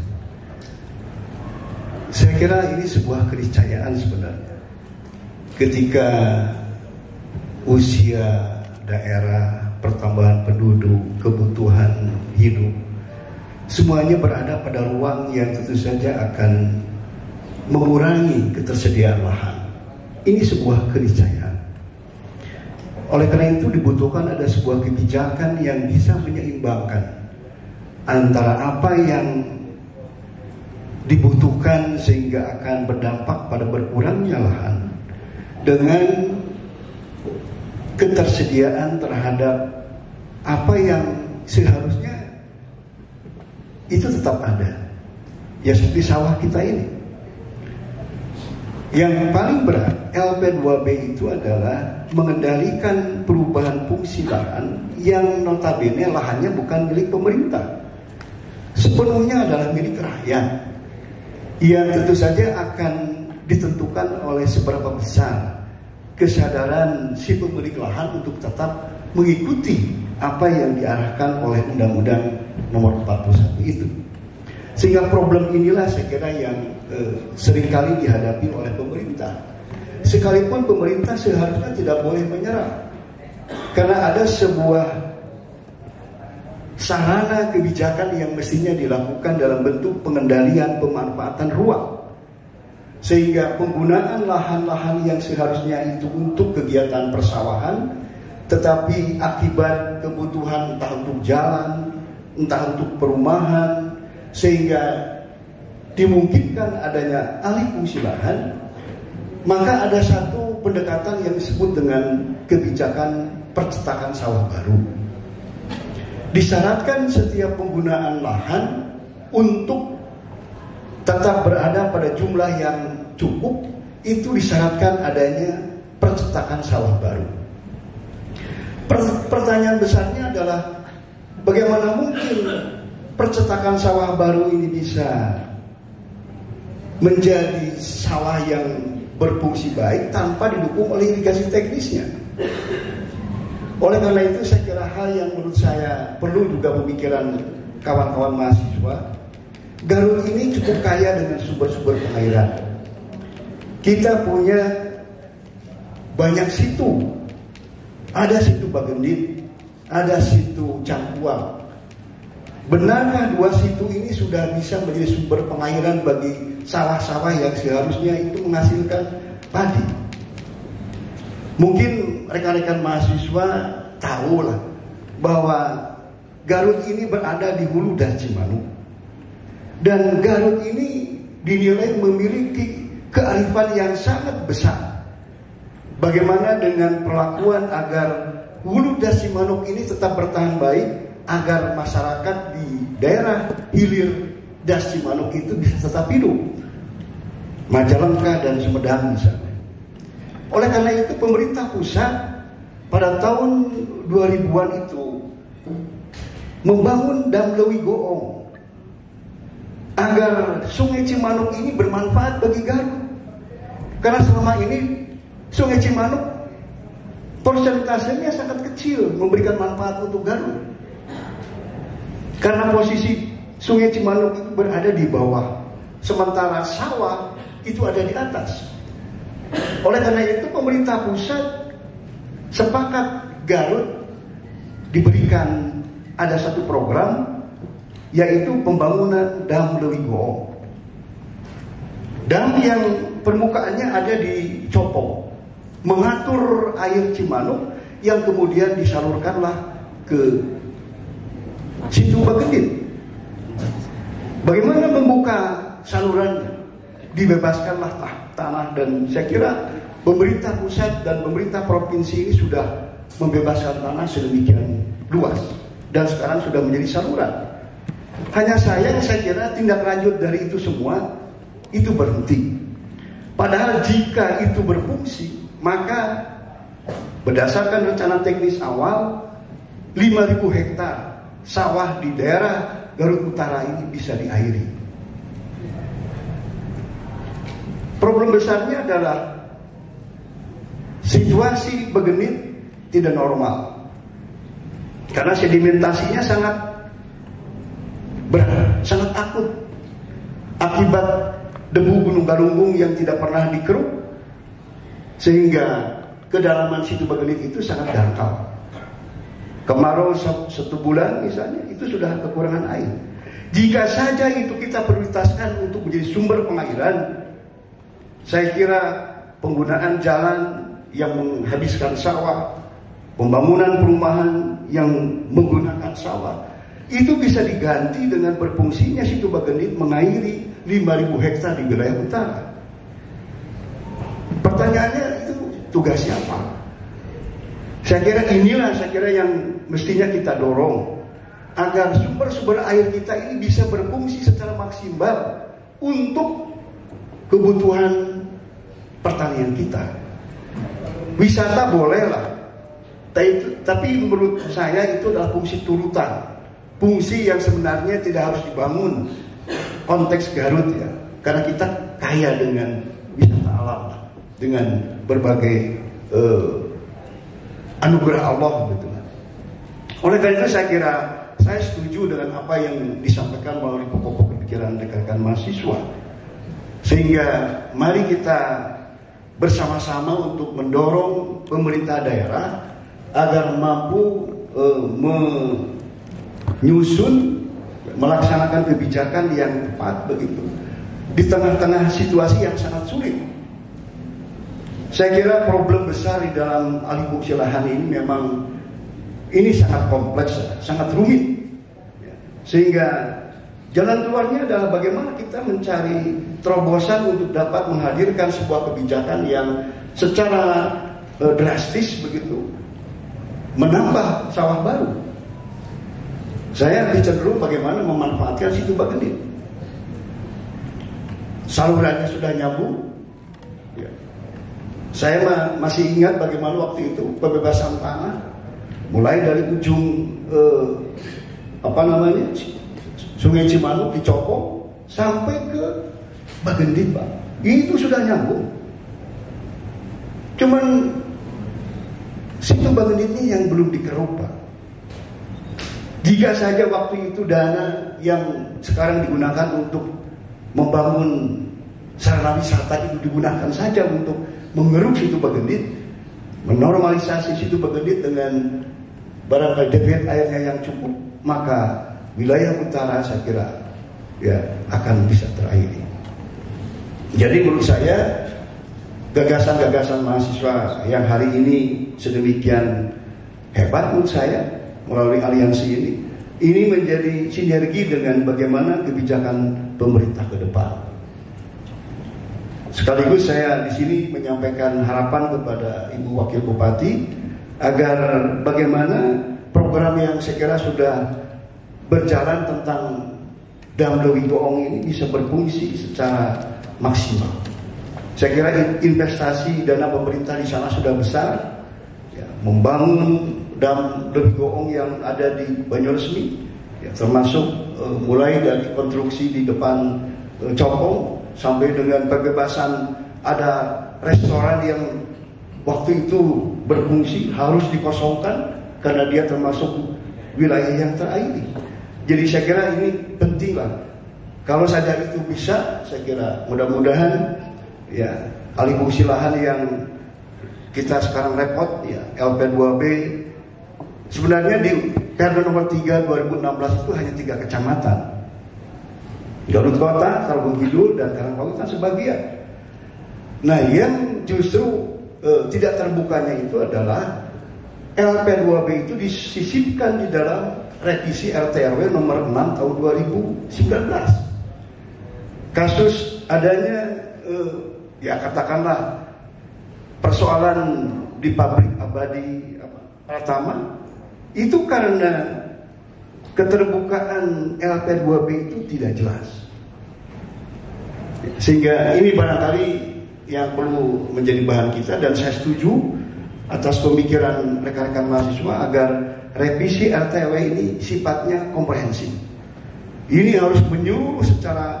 Saya kira ini sebuah keniscayaan sebenarnya. Ketika usia daerah, pertambahan penduduk, kebutuhan hidup, semuanya berada pada ruang yang tentu saja akan mengurangi ketersediaan lahan. Ini sebuah keniscayaan. Oleh karena itu dibutuhkan ada sebuah kebijakan yang bisa menyeimbangkan antara apa yang dibutuhkan sehingga akan berdampak pada berkurangnya lahan dengan ketersediaan terhadap apa yang seharusnya itu tetap ada. Ya seperti sawah kita ini. Yang paling berat LP2B itu adalah mengendalikan perubahan fungsi lahan yang notabene lahannya bukan milik pemerintah, sepenuhnya adalah milik rakyat, yang tentu saja akan ditentukan oleh seberapa besar kesadaran si pemilik lahan untuk tetap mengikuti apa yang diarahkan oleh Undang-Undang Nomor 41 itu. Sehingga problem inilah saya kira yang seringkali dihadapi oleh pemerintah. Sekalipun pemerintah seharusnya tidak boleh menyerah, karena ada sebuah sarana kebijakan yang mestinya dilakukan dalam bentuk pengendalian pemanfaatan ruang, sehingga penggunaan lahan-lahan yang seharusnya itu untuk kegiatan persawahan, tetapi akibat kebutuhan entah untuk jalan, entah untuk perumahan, sehingga dimungkinkan adanya alih fungsi lahan, maka ada satu pendekatan yang disebut dengan kebijakan percetakan sawah baru. Disyaratkan setiap penggunaan lahan untuk tetap berada pada jumlah yang cukup, itu disyaratkan adanya percetakan sawah baru. Pertanyaan besarnya adalah bagaimana mungkin percetakan sawah baru ini bisa menjadi sawah yang berfungsi baik tanpa didukung oleh irigasi teknisnya. Oleh karena itu saya kira hal yang menurut saya perlu juga pemikiran kawan-kawan mahasiswa. Garut ini cukup kaya dengan sumber-sumber pengairan. Kita punya banyak situ. Ada situ Bagendit, ada situ Cangkuang. Benarkah dua situ ini sudah bisa menjadi sumber pengairan bagi sawah-sawah yang seharusnya itu menghasilkan padi? Mungkin rekan-rekan mahasiswa tahu lah bahwa Garut ini berada di hulu dan Cimanuk. Dan Garut ini dinilai memiliki kearifan yang sangat besar. Bagaimana dengan perlakuan agar hulu dan Cimanuk ini tetap bertahan baik, agar masyarakat di daerah hilir das Cimanuk itu bisa tetap hidup. Majalengka dan Sumedang misalnya. Oleh karena itu pemerintah pusat pada tahun 2000-an itu membangun Dam Lewi Goong agar Sungai Cimanuk ini bermanfaat bagi Garut. Karena selama ini Sungai Cimanuk persentasenya sangat kecil memberikan manfaat untuk Garut. Karena posisi Sungai Cimanuk itu berada di bawah, sementara sawah itu ada di atas. Oleh karena itu pemerintah pusat sepakat Garut diberikan ada satu program, yaitu pembangunan Dam Lewi Goong. Dam yang permukaannya ada di Copong, mengatur air Cimanuk yang kemudian disalurkanlah ke situ Bagendit. Bagaimana membuka salurannya? Dibebaskanlah tanah, dan saya kira pemerintah pusat dan pemerintah provinsi ini sudah membebaskan tanah sedemikian luas dan sekarang sudah menjadi saluran. Hanya saya kira tindak lanjut dari itu semua itu berhenti. Padahal jika itu berfungsi, maka berdasarkan rencana teknis awal 5.000 hektar sawah di daerah Garut Utara ini bisa diairi. Problem besarnya adalah situasi Bagendit tidak normal karena sedimentasinya sangat berat, sangat akut akibat debu Gunung Galunggung yang tidak pernah dikeruk, sehingga kedalaman situ Bagendit itu sangat dangkal. Kemarau 1 bulan misalnya itu sudah kekurangan air. Jika saja itu kita prioritaskan untuk menjadi sumber pengairan, saya kira penggunaan jalan yang menghabiskan sawah, pembangunan perumahan yang menggunakan sawah, itu bisa diganti dengan berfungsinya situ Bagendit mengairi 5.000 hektar di wilayah utara. Pertanyaannya itu tugasnya apa? Saya kira yang mestinya kita dorong agar sumber-sumber air kita ini bisa berfungsi secara maksimal untuk kebutuhan pertanian kita. Wisata bolehlah, tapi menurut saya itu adalah fungsi turutan, fungsi yang sebenarnya tidak harus dibangun konteks Garut ya, karena kita kaya dengan wisata alam, dengan berbagai anugerah Allah gitu. Oleh karena itu saya kira saya setuju dengan apa yang disampaikan melalui pokok pemikiran rekan-rekan mahasiswa. Sehingga mari kita bersama-sama untuk mendorong pemerintah daerah agar mampu menyusun, melaksanakan kebijakan yang tepat begitu di tengah-tengah situasi yang sangat sulit. Saya kira problem besar di dalam alih fungsi lahan ini memang ini sangat kompleks, sangat rumit, sehingga Jalan keluarnya adalah bagaimana kita mencari terobosan untuk dapat menghadirkan sebuah kebijakan yang secara drastis begitu menambah sawah baru. Saya cenderung bagaimana memanfaatkan situ Bagendit. Salurannya sudah nyambung. Ya. Saya masih ingat bagaimana waktu itu pembebasan tanah mulai dari ujung Sungai Cimanuk di Cokong sampai ke Bagendit, Pak. Itu sudah nyambung. Cuman situ Bagendit ini yang belum dikeruk, Pak. Jika saja waktu itu dana yang sekarang digunakan untuk membangun sarana wisata itu digunakan saja untuk mengeruk situ Bagendit, menormalisasi situ Bagendit dengan barangkali debit airnya yang cukup, maka wilayah utara saya kira ya akan bisa terairi. Jadi menurut saya gagasan-gagasan mahasiswa yang hari ini sedemikian hebat menurut saya melalui aliansi ini menjadi sinergi dengan bagaimana kebijakan pemerintah ke depan. Sekaligus saya di sini menyampaikan harapan kepada Ibu Wakil Bupati agar bagaimana program yang saya kira sudah berjalan tentang Dam Lewi Goong ini bisa berfungsi secara maksimal. Saya kira investasi dana pemerintah di sana sudah besar, ya, membangun Dam Lewi Goong yang ada di Banyuresmi, ya, termasuk mulai dari konstruksi di depan Cokong sampai dengan pembebasan ada restoran yang waktu itu berfungsi harus dikosongkan karena dia termasuk wilayah yang terairi. Jadi saya kira ini penting lah. Kalau saja itu bisa, saya kira mudah-mudahan ya alih fungsi lahan yang kita sekarang repot ya LP2B sebenarnya di Perda nomor 3 2016 itu hanya 3 kecamatan. Garut Kota, Tarogong Kidul dan Karangpawitan sebagian. Nah, yang justru tidak terbukanya itu adalah LP2B itu disisipkan di dalam revisi RT/RW nomor 6 tahun 2019. Kasus adanya ya katakanlah persoalan di pabrik abadi Pratama itu karena keterbukaan LP2B itu tidak jelas. Sehingga ini barangkali yang perlu menjadi bahan kita, dan saya setuju atas pemikiran rekan-rekan mahasiswa agar revisi RT/RW ini sifatnya komprehensif. Ini harus menyuruh secara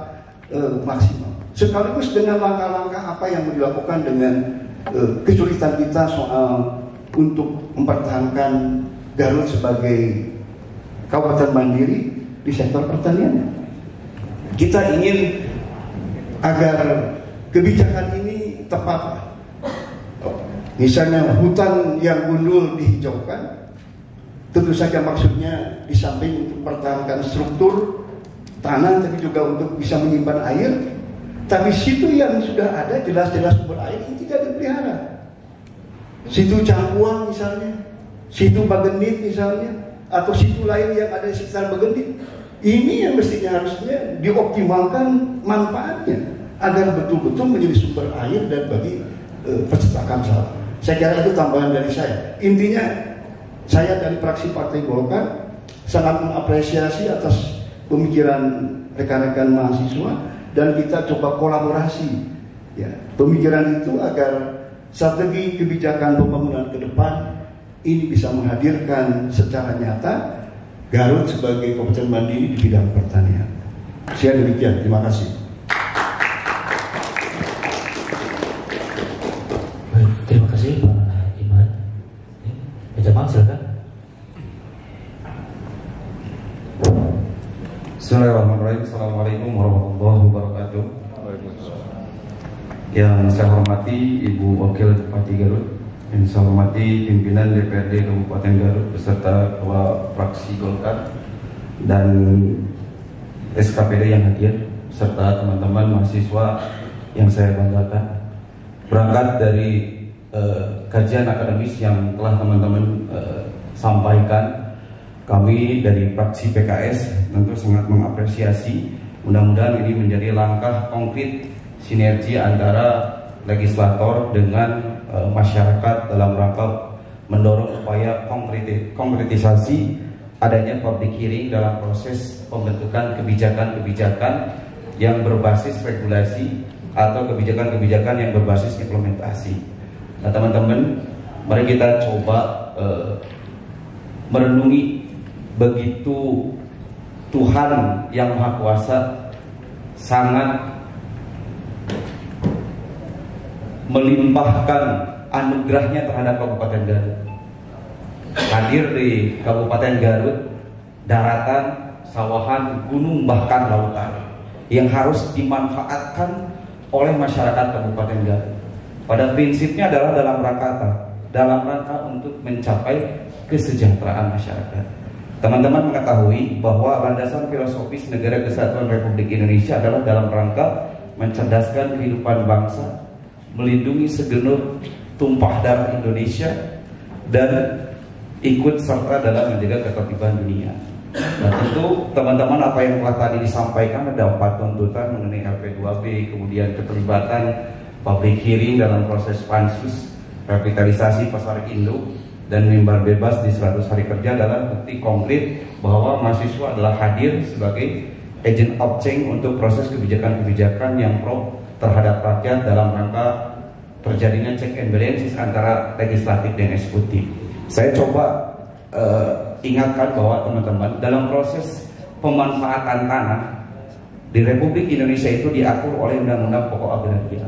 maksimal. Sekaligus dengan langkah-langkah apa yang dilakukan dengan kesulitan kita soal untuk mempertahankan Garut sebagai kabupaten mandiri di sektor pertanian. Kita ingin agar kebijakan ini tepat. Misalnya hutan yang gundul dihijaukan, tentu saja maksudnya di samping untuk mempertahankan struktur tanah, tapi juga untuk bisa menyimpan air. Tapi situ yang sudah ada jelas-jelas sumber air ini tidak dipelihara. Situ Cangkuang misalnya, situ Bagendit misalnya, atau situ lain yang ada di sekitar Bagendit. Ini yang mestinya harusnya dioptimalkan manfaatnya agar betul-betul menjadi sumber air dan bagi percetakan sawah. Saya kira itu tambahan dari saya. Intinya saya dari fraksi Partai Golkar sangat mengapresiasi atas pemikiran rekan-rekan mahasiswa, dan kita coba kolaborasi ya, pemikiran itu agar strategi kebijakan pembangunan ke depan ini bisa menghadirkan secara nyata Garut sebagai kabupaten mandiri di bidang pertanian. Saya demikian, terima kasih. Baik, terima kasih Pak Imad. Pak Jamal, silakan. Bismillahirrahmanirrahim. Assalamualaikum warahmatullahi wabarakatuh. Yang saya hormati Ibu Wakil Bupati Garut, yang saya hormati pimpinan DPRD Kabupaten Garut beserta Ketua Fraksi Golkar dan SKPD yang hadir, serta teman-teman mahasiswa yang saya banggakan. Berangkat dari kajian akademis yang telah teman-teman sampaikan, kami dari fraksi PKS tentu sangat mengapresiasi. Mudah-mudahan ini menjadi langkah konkret sinergi antara legislator dengan masyarakat dalam rangka mendorong upaya konkretisasi adanya public hearing dalam proses pembentukan kebijakan-kebijakan yang berbasis regulasi atau kebijakan-kebijakan yang berbasis implementasi. Nah teman-teman, mari kita coba merenungi begitu Tuhan yang Maha Kuasa sangat melimpahkan anugerahnya terhadap Kabupaten Garut. Hadir di Kabupaten Garut, daratan, sawahan, gunung, bahkan lautan yang harus dimanfaatkan oleh masyarakat Kabupaten Garut. Pada prinsipnya adalah dalam rangka untuk mencapai kesejahteraan masyarakat. Teman-teman mengetahui bahwa landasan filosofis Negara Kesatuan Republik Indonesia adalah dalam rangka mencerdaskan kehidupan bangsa, melindungi segenap tumpah darah Indonesia, dan ikut serta dalam menjaga ketertiban dunia. Nah tentu teman-teman, apa yang telah tadi disampaikan, ada 4 tuntutan mengenai LP2B, kemudian keterlibatan public hearing dalam proses pansus, revitalisasi pasar induk, dan mimbar bebas di 100 hari kerja adalah bukti konkret bahwa mahasiswa adalah hadir sebagai agent of change untuk proses kebijakan-kebijakan yang pro terhadap rakyat dalam rangka terjadinya check and balances antara legislatif dan eksekutif. Saya coba ingatkan bahwa teman-teman, dalam proses pemanfaatan tanah di Republik Indonesia itu diatur oleh Undang-Undang Pokok Agraria.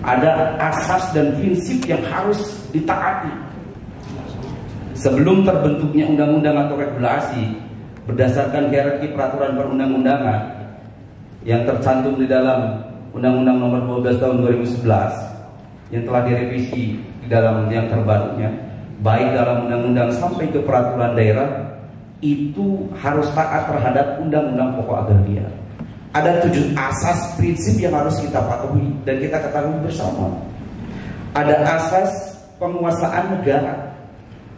Ada asas dan prinsip yang harus ditaati. Sebelum terbentuknya undang-undang atau regulasi berdasarkan hierarki peraturan perundang-undangan yang tercantum di dalam Undang-Undang Nomor 12 Tahun 2011 yang telah direvisi di dalam yang terbarunya, baik dalam undang-undang sampai ke peraturan daerah, itu harus taat terhadap Undang-Undang Pokok Agraria. Ada 7 asas prinsip yang harus kita patuhi dan kita ketahui bersama. Ada asas penguasaan negara.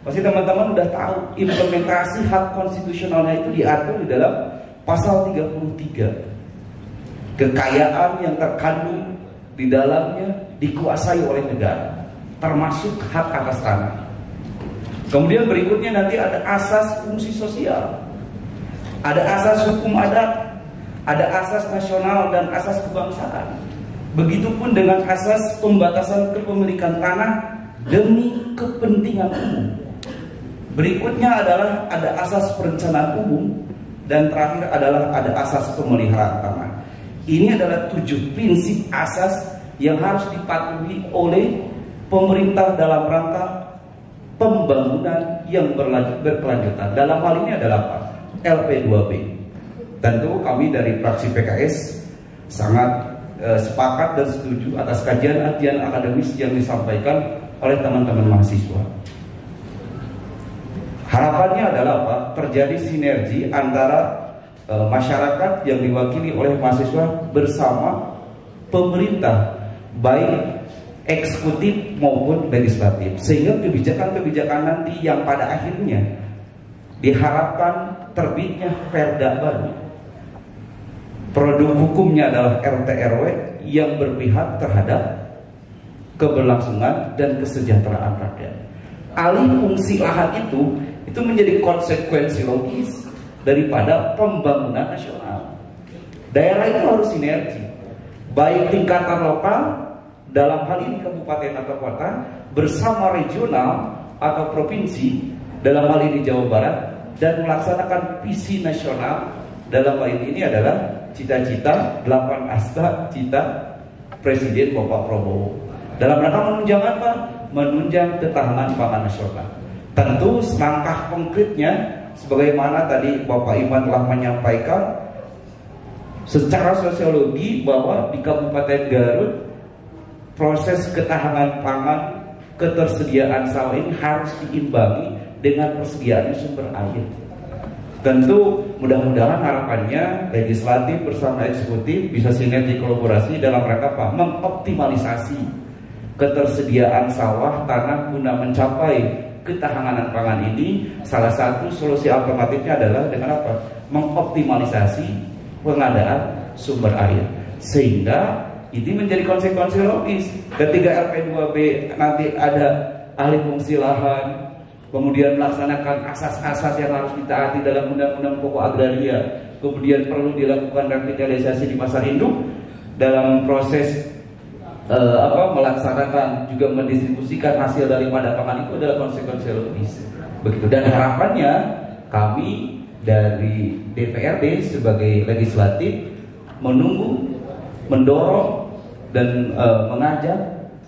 Pasti teman-teman udah tahu implementasi hak konstitusionalnya itu diatur di dalam pasal 33. Kekayaan yang terkandung di dalamnya dikuasai oleh negara, termasuk hak atas tanah. Kemudian berikutnya nanti ada asas fungsi sosial, ada asas hukum adat, ada asas nasional dan asas kebangsaan. Begitupun dengan asas pembatasan kepemilikan tanah demi kepentingan umum. Berikutnya adalah ada asas perencanaan umum, dan terakhir adalah ada asas pemeliharaan tanah. Ini adalah 7 prinsip asas yang harus dipatuhi oleh pemerintah dalam rangka pembangunan yang berkelanjutan. Dalam hal ini adalah apa? LP2B. Tentu kami dari fraksi PKS sangat sepakat dan setuju atas kajian-kajian akademis yang disampaikan oleh teman-teman mahasiswa. Harapannya adalah apa? Terjadi sinergi antara masyarakat yang diwakili oleh mahasiswa bersama pemerintah, baik eksekutif maupun legislatif, sehingga kebijakan-kebijakan nanti yang pada akhirnya diharapkan terbitnya perda baru, produk hukumnya adalah RT/RW yang berpihak terhadap keberlangsungan dan kesejahteraan rakyat. Alih fungsi lahan itu menjadi konsekuensi logis daripada pembangunan nasional. Daerah itu harus sinergi, baik tingkatan lokal, dalam hal ini kabupaten atau kota, bersama regional atau provinsi, dalam hal ini Jawa Barat, dan melaksanakan visi nasional. Dalam hal ini adalah cita-cita 8 asta cita Presiden Bapak Prabowo. Dalam rangka menunjang apa? Menunjang ketahanan pangan nasional. Tentu langkah konkretnya, sebagaimana tadi Bapak Iman telah menyampaikan, secara sosiologi bahwa di Kabupaten Garut proses ketahanan pangan, ketersediaan sawah ini harus diimbangi dengan persediaan sumber air. Tentu mudah-mudahan harapannya legislatif bersama eksekutif bisa sinergi kolaborasi dalam rangka apa? Mengoptimalisasi ketersediaan sawah tanah guna mencapai ketahanan pangan ini. Salah satu solusi alternatifnya adalah dengan apa? mengoptimalisasi pengadaan sumber air, sehingga ini menjadi konsekuensi logis. Ketika RP2B nanti ada ahli fungsi lahan, kemudian melaksanakan asas-asas yang harus ditaati dalam undang-undang pokok agraria, kemudian perlu dilakukan revitalisasi di pasar induk dalam proses melaksanakan juga mendistribusikan hasil daripada pangan, itu adalah konsekuensi logis. Begitu. Dan harapannya kami dari DPRD sebagai legislatif menunggu, mendorong dan mengajak,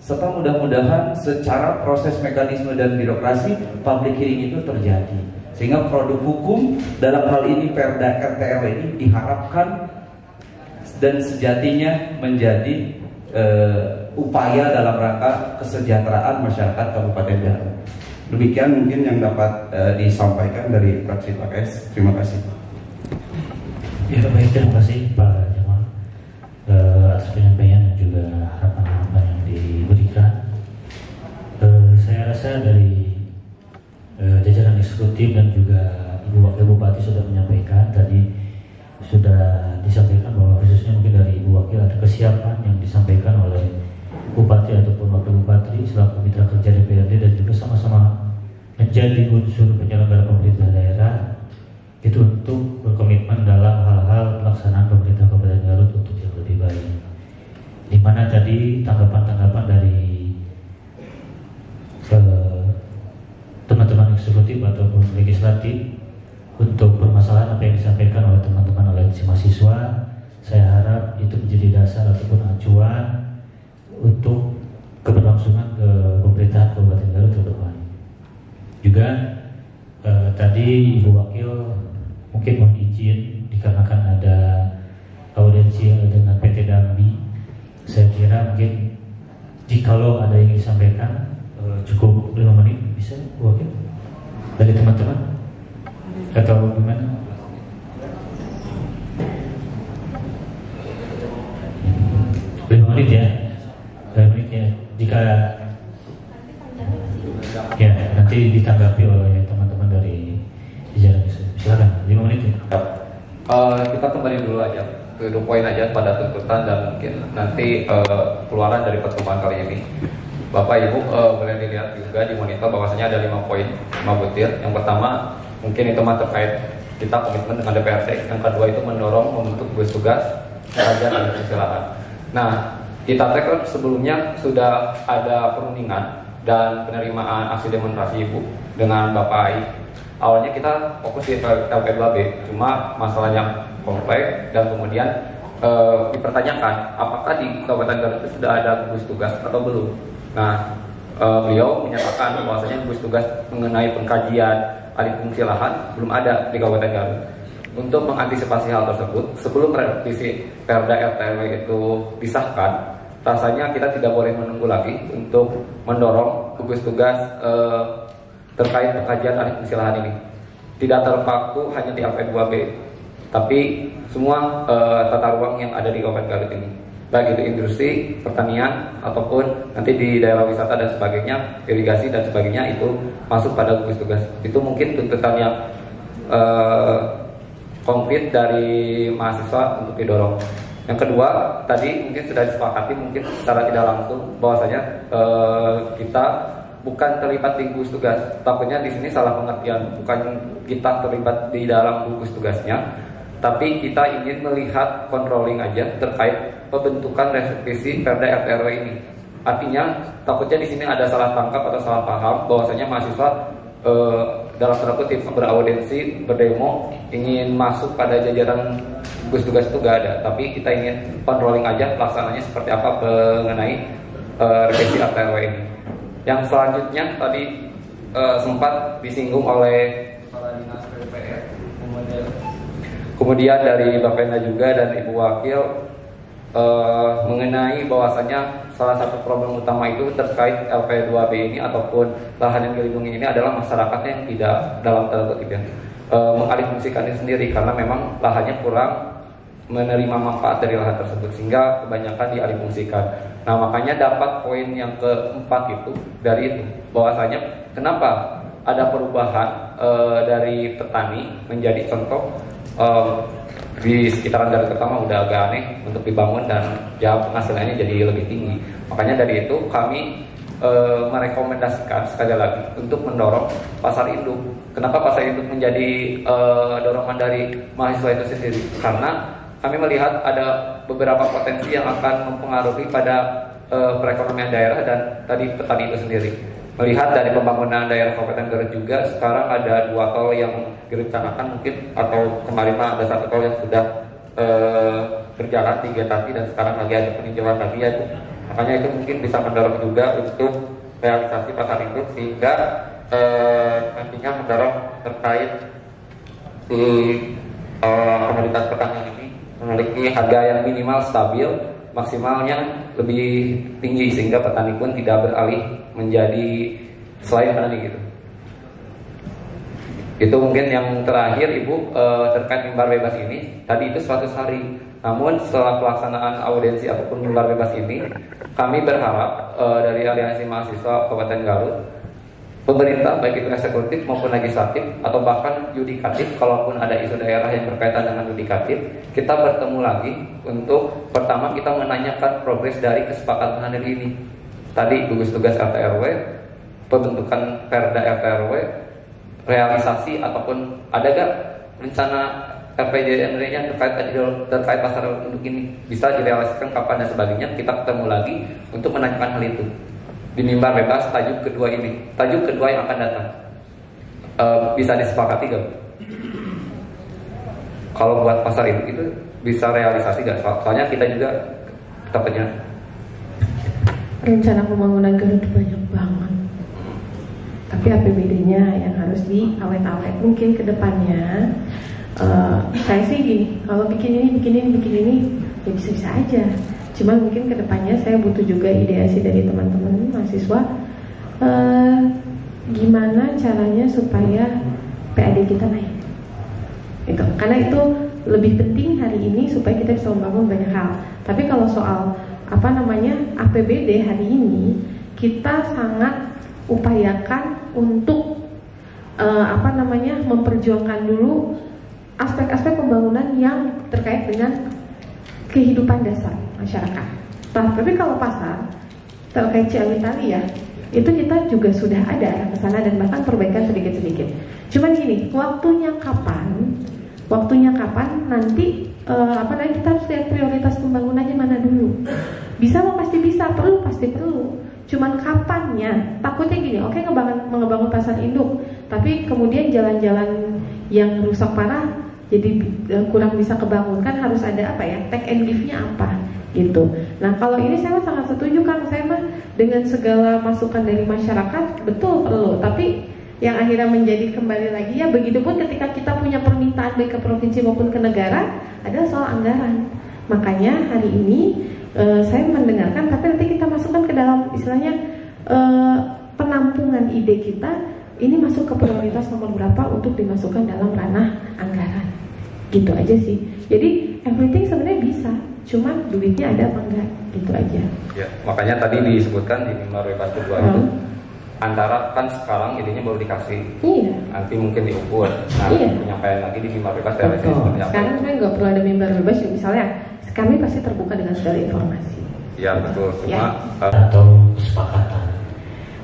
serta mudah-mudahan secara proses mekanisme dan birokrasi public hearing itu terjadi, sehingga produk hukum dalam hal ini Perda RT/RW ini diharapkan dan sejatinya menjadi upaya dalam rangka kesejahteraan masyarakat Kabupaten Garut. Demikian mungkin yang dapat disampaikan dari fraksi PKS. Terima kasih. Ya, baik, terima kasih Pak Jamal atas penyampaian dan juga harapan-harapan yang diberikan. Saya rasa dari jajaran eksekutif dan juga Ibu Wakil Bupati sudah menyampaikan tadi, sudah disampaikan bahwa khususnya mungkin dari Ibu Wakil ada kesiapan yang disampaikan oleh Bupati ataupun Wakil Bupati selaku mitra kerja DPRD dan juga sama-sama menjadi unsur penyelenggara pemerintah daerah itu untuk berkomitmen dalam hal-hal pelaksanaan pemerintah Kabupaten Garut untuk yang lebih baik. Di mana tadi tanggapan-tanggapan dari teman-teman eksekutif ataupun legislatif untuk permasalahan apa yang disampaikan oleh teman-teman aliansi mahasiswa, saya harap itu menjadi dasar ataupun acuan untuk keberlangsungan ke pemerintahan Kabupaten Garut ke depan. Juga tadi Ibu Wakil mungkin mohon izin dikarenakan ada audiensi dengan PT Dambi, saya kira mungkin jikalau ada yang disampaikan cukup 5 menit bisa Bu Wakil dari teman-teman atau gimana? Menit ya, 5 menit ya. Jika ya nanti ditanggapi oleh teman-teman dari jajaran itu. Silakan, 5 menit ya. Kita kembali dulu aja ke poin aja pada tuntutan dan mungkin nanti keluaran dari pertemuan kali ini. Bapak Ibu boleh dilihat juga di monitor bahwasanya ada 5 poin, 5 butir. Yang pertama mungkin itu terkait kita komitmen dengan DPRD. Yang kedua itu mendorong membentuk gugus tugas kerajaan dan persilahan. Nah, kita kan sebelumnya sudah ada perundingan dan penerimaan aksi demonstrasi Ibu dengan Bapak Ai. Awalnya kita fokus di LP2B, cuma masalahnya kompleks dan kemudian dipertanyakan apakah di Kabupaten Garut itu sudah ada gugus tugas atau belum. Nah, beliau menyatakan bahwasanya gugus tugas mengenai pengkajian alih fungsi lahan belum ada di Kabupaten Garut. Untuk mengantisipasi hal tersebut, sebelum revisi Perda RT/RW itu disahkan, rasanya kita tidak boleh menunggu lagi untuk mendorong gugus tugas terkait pengkajian alih fungsi lahan ini. Tidak terpaku hanya di LP2B, tapi semua tata ruang yang ada di Kabupaten Garut ini, baik itu industri, pertanian, ataupun nanti di daerah wisata dan sebagainya, irigasi dan sebagainya, itu masuk pada gugus tugas. Itu mungkin tuntutan yang konkret dari mahasiswa untuk didorong. Yang kedua, tadi mungkin sudah disepakati mungkin secara tidak langsung bahwasanya kita bukan terlibat di gugus tugas. Takutnya di sini salah pengertian, bukan kita terlibat di dalam gugus tugasnya, tapi kita ingin melihat controlling aja terkait pembentukan revisi Perda RT/RW ini. Artinya takutnya di sini ada salah tangkap atau salah paham bahwasanya mahasiswa dalam tanda kutip beraudiensi, berdemo, ingin masuk pada jajaran gugus tugas itu gak ada, tapi kita ingin controlling aja pelaksananya seperti apa mengenai revisi RT/RW ini. Yang selanjutnya tadi sempat disinggung oleh Kepala Dinas PUPR, kemudian dari Bapak Penda juga dan Ibu Wakil mengenai bahwasanya salah satu problem utama itu terkait LP2B ini ataupun lahan yang dilindungi ini adalah masyarakatnya yang tidak dalam tanda kutip ya mengalihfungsikannya sendiri karena memang lahannya kurang menerima manfaat dari lahan tersebut sehingga kebanyakan dialihfungsikan. Nah, makanya dapat poin yang keempat itu dari itu bahwasanya kenapa ada perubahan dari petani menjadi contoh di sekitaran Garut Pertama udah agak aneh untuk dibangun dan ya penghasilannya jadi lebih tinggi. Makanya dari itu kami merekomendasikan sekali lagi untuk mendorong pasar induk. Kenapa pasar induk menjadi dorongan dari mahasiswa itu sendiri? Karena kami melihat ada beberapa potensi yang akan mempengaruhi pada perekonomian daerah dan tadi petani itu sendiri. Melihat dari pembangunan daerah Kabupaten Garut juga sekarang ada 2 tol yang direncanakan mungkin, atau kemarin ada 1 tol yang sudah berjalan 3 tadi dan sekarang lagi ada peninjauan lagi ya. Makanya itu mungkin bisa mendorong juga untuk realisasi pasar induk sehingga nantinya mendorong terkait di komoditas pertanian ini memiliki harga yang minimal stabil, maksimalnya lebih tinggi sehingga petani pun tidak beralih menjadi selain petani gitu. Itu mungkin yang terakhir Ibu terkait mimbar bebas ini. Tadi itu 100 hari. Namun setelah pelaksanaan audiensi ataupun mimbar bebas ini, kami berharap dari Aliansi Mahasiswa Kabupaten Garut, pemerintah baik itu eksekutif maupun legislatif atau bahkan yudikatif, kalaupun ada isu daerah yang berkaitan dengan yudikatif, kita bertemu lagi untuk pertama kita menanyakan progres dari kesepakatan hari ini. Tadi gugus tugas RT RW, pembentukan Perda RT RW, realisasi ataupun ada gak rencana RPJMD-nya terkait pasar induk ini bisa direalisasikan kapan dan sebagainya. Kita ketemu lagi untuk menanyakan hal itu di mimbar bebas tajuk kedua ini, tajuk kedua yang akan datang. Bisa disepakati gak? Kalau buat pasar induk itu bisa realisasi gak? Soalnya kita juga takutnya rencana pembangunan Garut banyak banget, tapi APBD-nya yang harus diawet-awet. Mungkin kedepannya saya sih gini, kalau bikin ini ya bisa-bisa aja. Cuma mungkin kedepannya saya butuh juga ideasi dari teman-teman mahasiswa, gimana caranya supaya PAD kita naik. Itu karena itu lebih penting hari ini supaya kita bisa membangun banyak hal. Tapi kalau soal APBD hari ini kita sangat upayakan untuk memperjuangkan dulu aspek-aspek pembangunan yang terkait dengan kehidupan dasar masyarakat. Tapi kalau pasar terkait Ciawi ya, itu kita juga sudah ada arah ke sana dan bahkan perbaikan sedikit-sedikit. Cuman gini, waktunya kapan nanti kita harus lihat prioritas pembangunannya mana dulu. Bisa pasti bisa, pasti perlu. Cuman kapannya, takutnya gini, oke ngebangun pasar induk, tapi kemudian jalan-jalan yang rusak parah jadi kurang bisa kebangun, kan harus ada take and give-nya apa gitu. Nah kalau ini saya sangat setuju Kang, saya mah dengan segala masukan dari masyarakat betul perlu, tapi yang akhirnya menjadi kembali lagi ya begitupun ketika kita punya permintaan baik ke provinsi maupun ke negara adalah soal anggaran. Makanya hari ini saya mendengarkan, tapi nanti kita masukkan ke dalam istilahnya penampungan ide kita, ini masuk ke prioritas nomor berapa untuk dimasukkan dalam ranah anggaran. Gitu aja sih. Jadi everything sebenarnya bisa, cuman duitnya ada apa enggak, gitu aja. Ya, makanya tadi disebutkan di mimbar bebas kedua itu antara kan sekarang idenya baru dikasih, nanti mungkin diukur. Nah, penyampaian lagi di mimbar bebas realisasi seperti apa? Sekarang kan nggak perlu ada mimbar bebas ya, misalnya kami pasti terbuka dengan segala informasi. Ya betul, cuma atau kesepakatan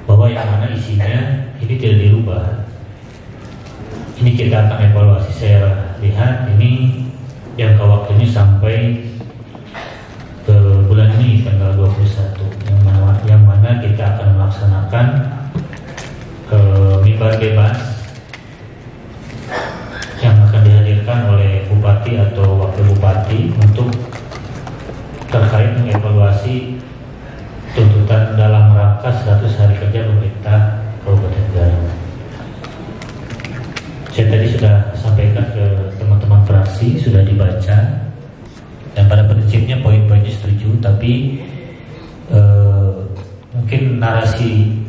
bahwa yang mana isinya ini tidak dirubah. Ini kita akan evaluasi. Saya lihat ini jangka waktunya sampai ke bulan ini tanggal 21, yang mana kita akan melaksanakan mimbar bebas yang akan dihadirkan oleh bupati atau wakil bupati untuk terkait mengevaluasi tuntutan dalam rangka 100 hari kerja pemerintah Kabupaten Garut. Saya tadi sudah sampaikan ke teman-teman fraksi, sudah dibaca, dan pada prinsipnya poin-poinnya setuju, tapi mungkin narasi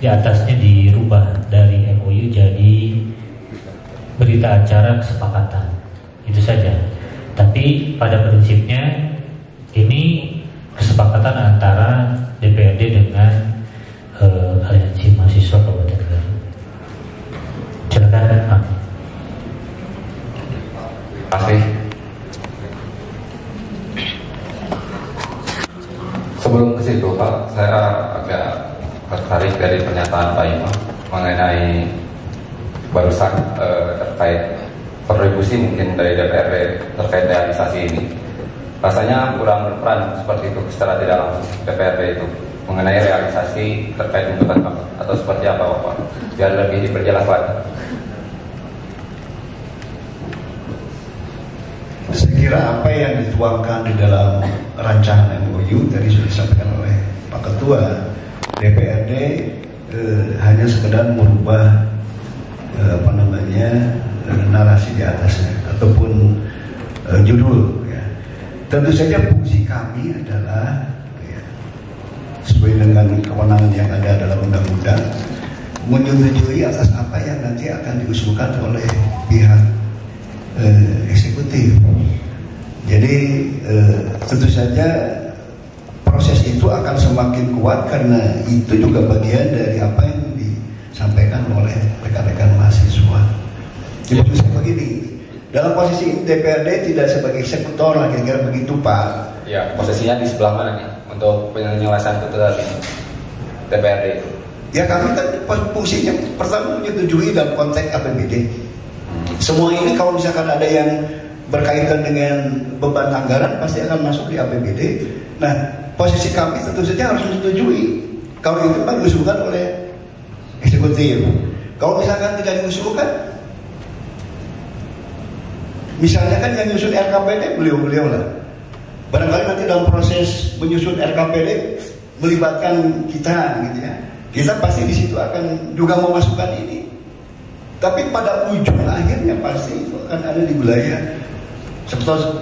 di atasnya dirubah dari MOU jadi berita acara kesepakatan, itu saja. Tapi pada prinsipnya ini kesepakatan antara DPRD dengan Aliansi Mahasiswa Kabupaten Garut. Silakan, Pak. Sebelum ke situ Pak, saya agak tertarik dari pernyataan Pak Imam mengenai barusan terkait kontribusi mungkin dari DPRD terkait realisasi ini. Rasanya kurang berperan seperti itu secara tidak langsung DPRD itu mengenai realisasi terkait tuntutan Pak, atau seperti apa Pak? Biar lebih diperjelas lagi. Saya kira apa yang dituangkan di dalam rancangan MOU tadi sudah disampaikan oleh Pak Ketua, DPRD hanya sekedar merubah narasi di atasnya ataupun judul. Ya. Tentu saja fungsi kami adalah sesuai dengan kewenangan yang ada dalam undang-undang menyetujui atas apa yang nanti akan diusulkan oleh pihak eksekutif. Jadi tentu saja proses itu akan semakin kuat karena itu juga bagian dari apa yang disampaikan oleh rekan-rekan mahasiswa. Jadi maksud saya begini, dalam posisi DPRD tidak sebagai eksekutor lah kira-kira begitu Pak. Ya, posisinya di sebelah mana nih untuk penyelesaian tuntutan DPRD itu? Ya kami kan fungsinya pertama menyetujui dalam konteks APBD. Semua ini kalau misalkan ada yang berkaitan dengan beban anggaran pasti akan masuk di APBD. Nah, posisi kami tentu saja harus menyetujui. Kalau itu kan diusulkan oleh eksekutif. Kalau misalkan tidak diusulkan, misalnya kan yang menyusun RKPD beliau-beliau lah. Barangkali nanti dalam proses menyusun RKPD melibatkan kita, gitu ya. Kita pasti di situ akan juga memasukkan ini. Tapi pada ujung akhirnya pasti itu akan ada di wilayah.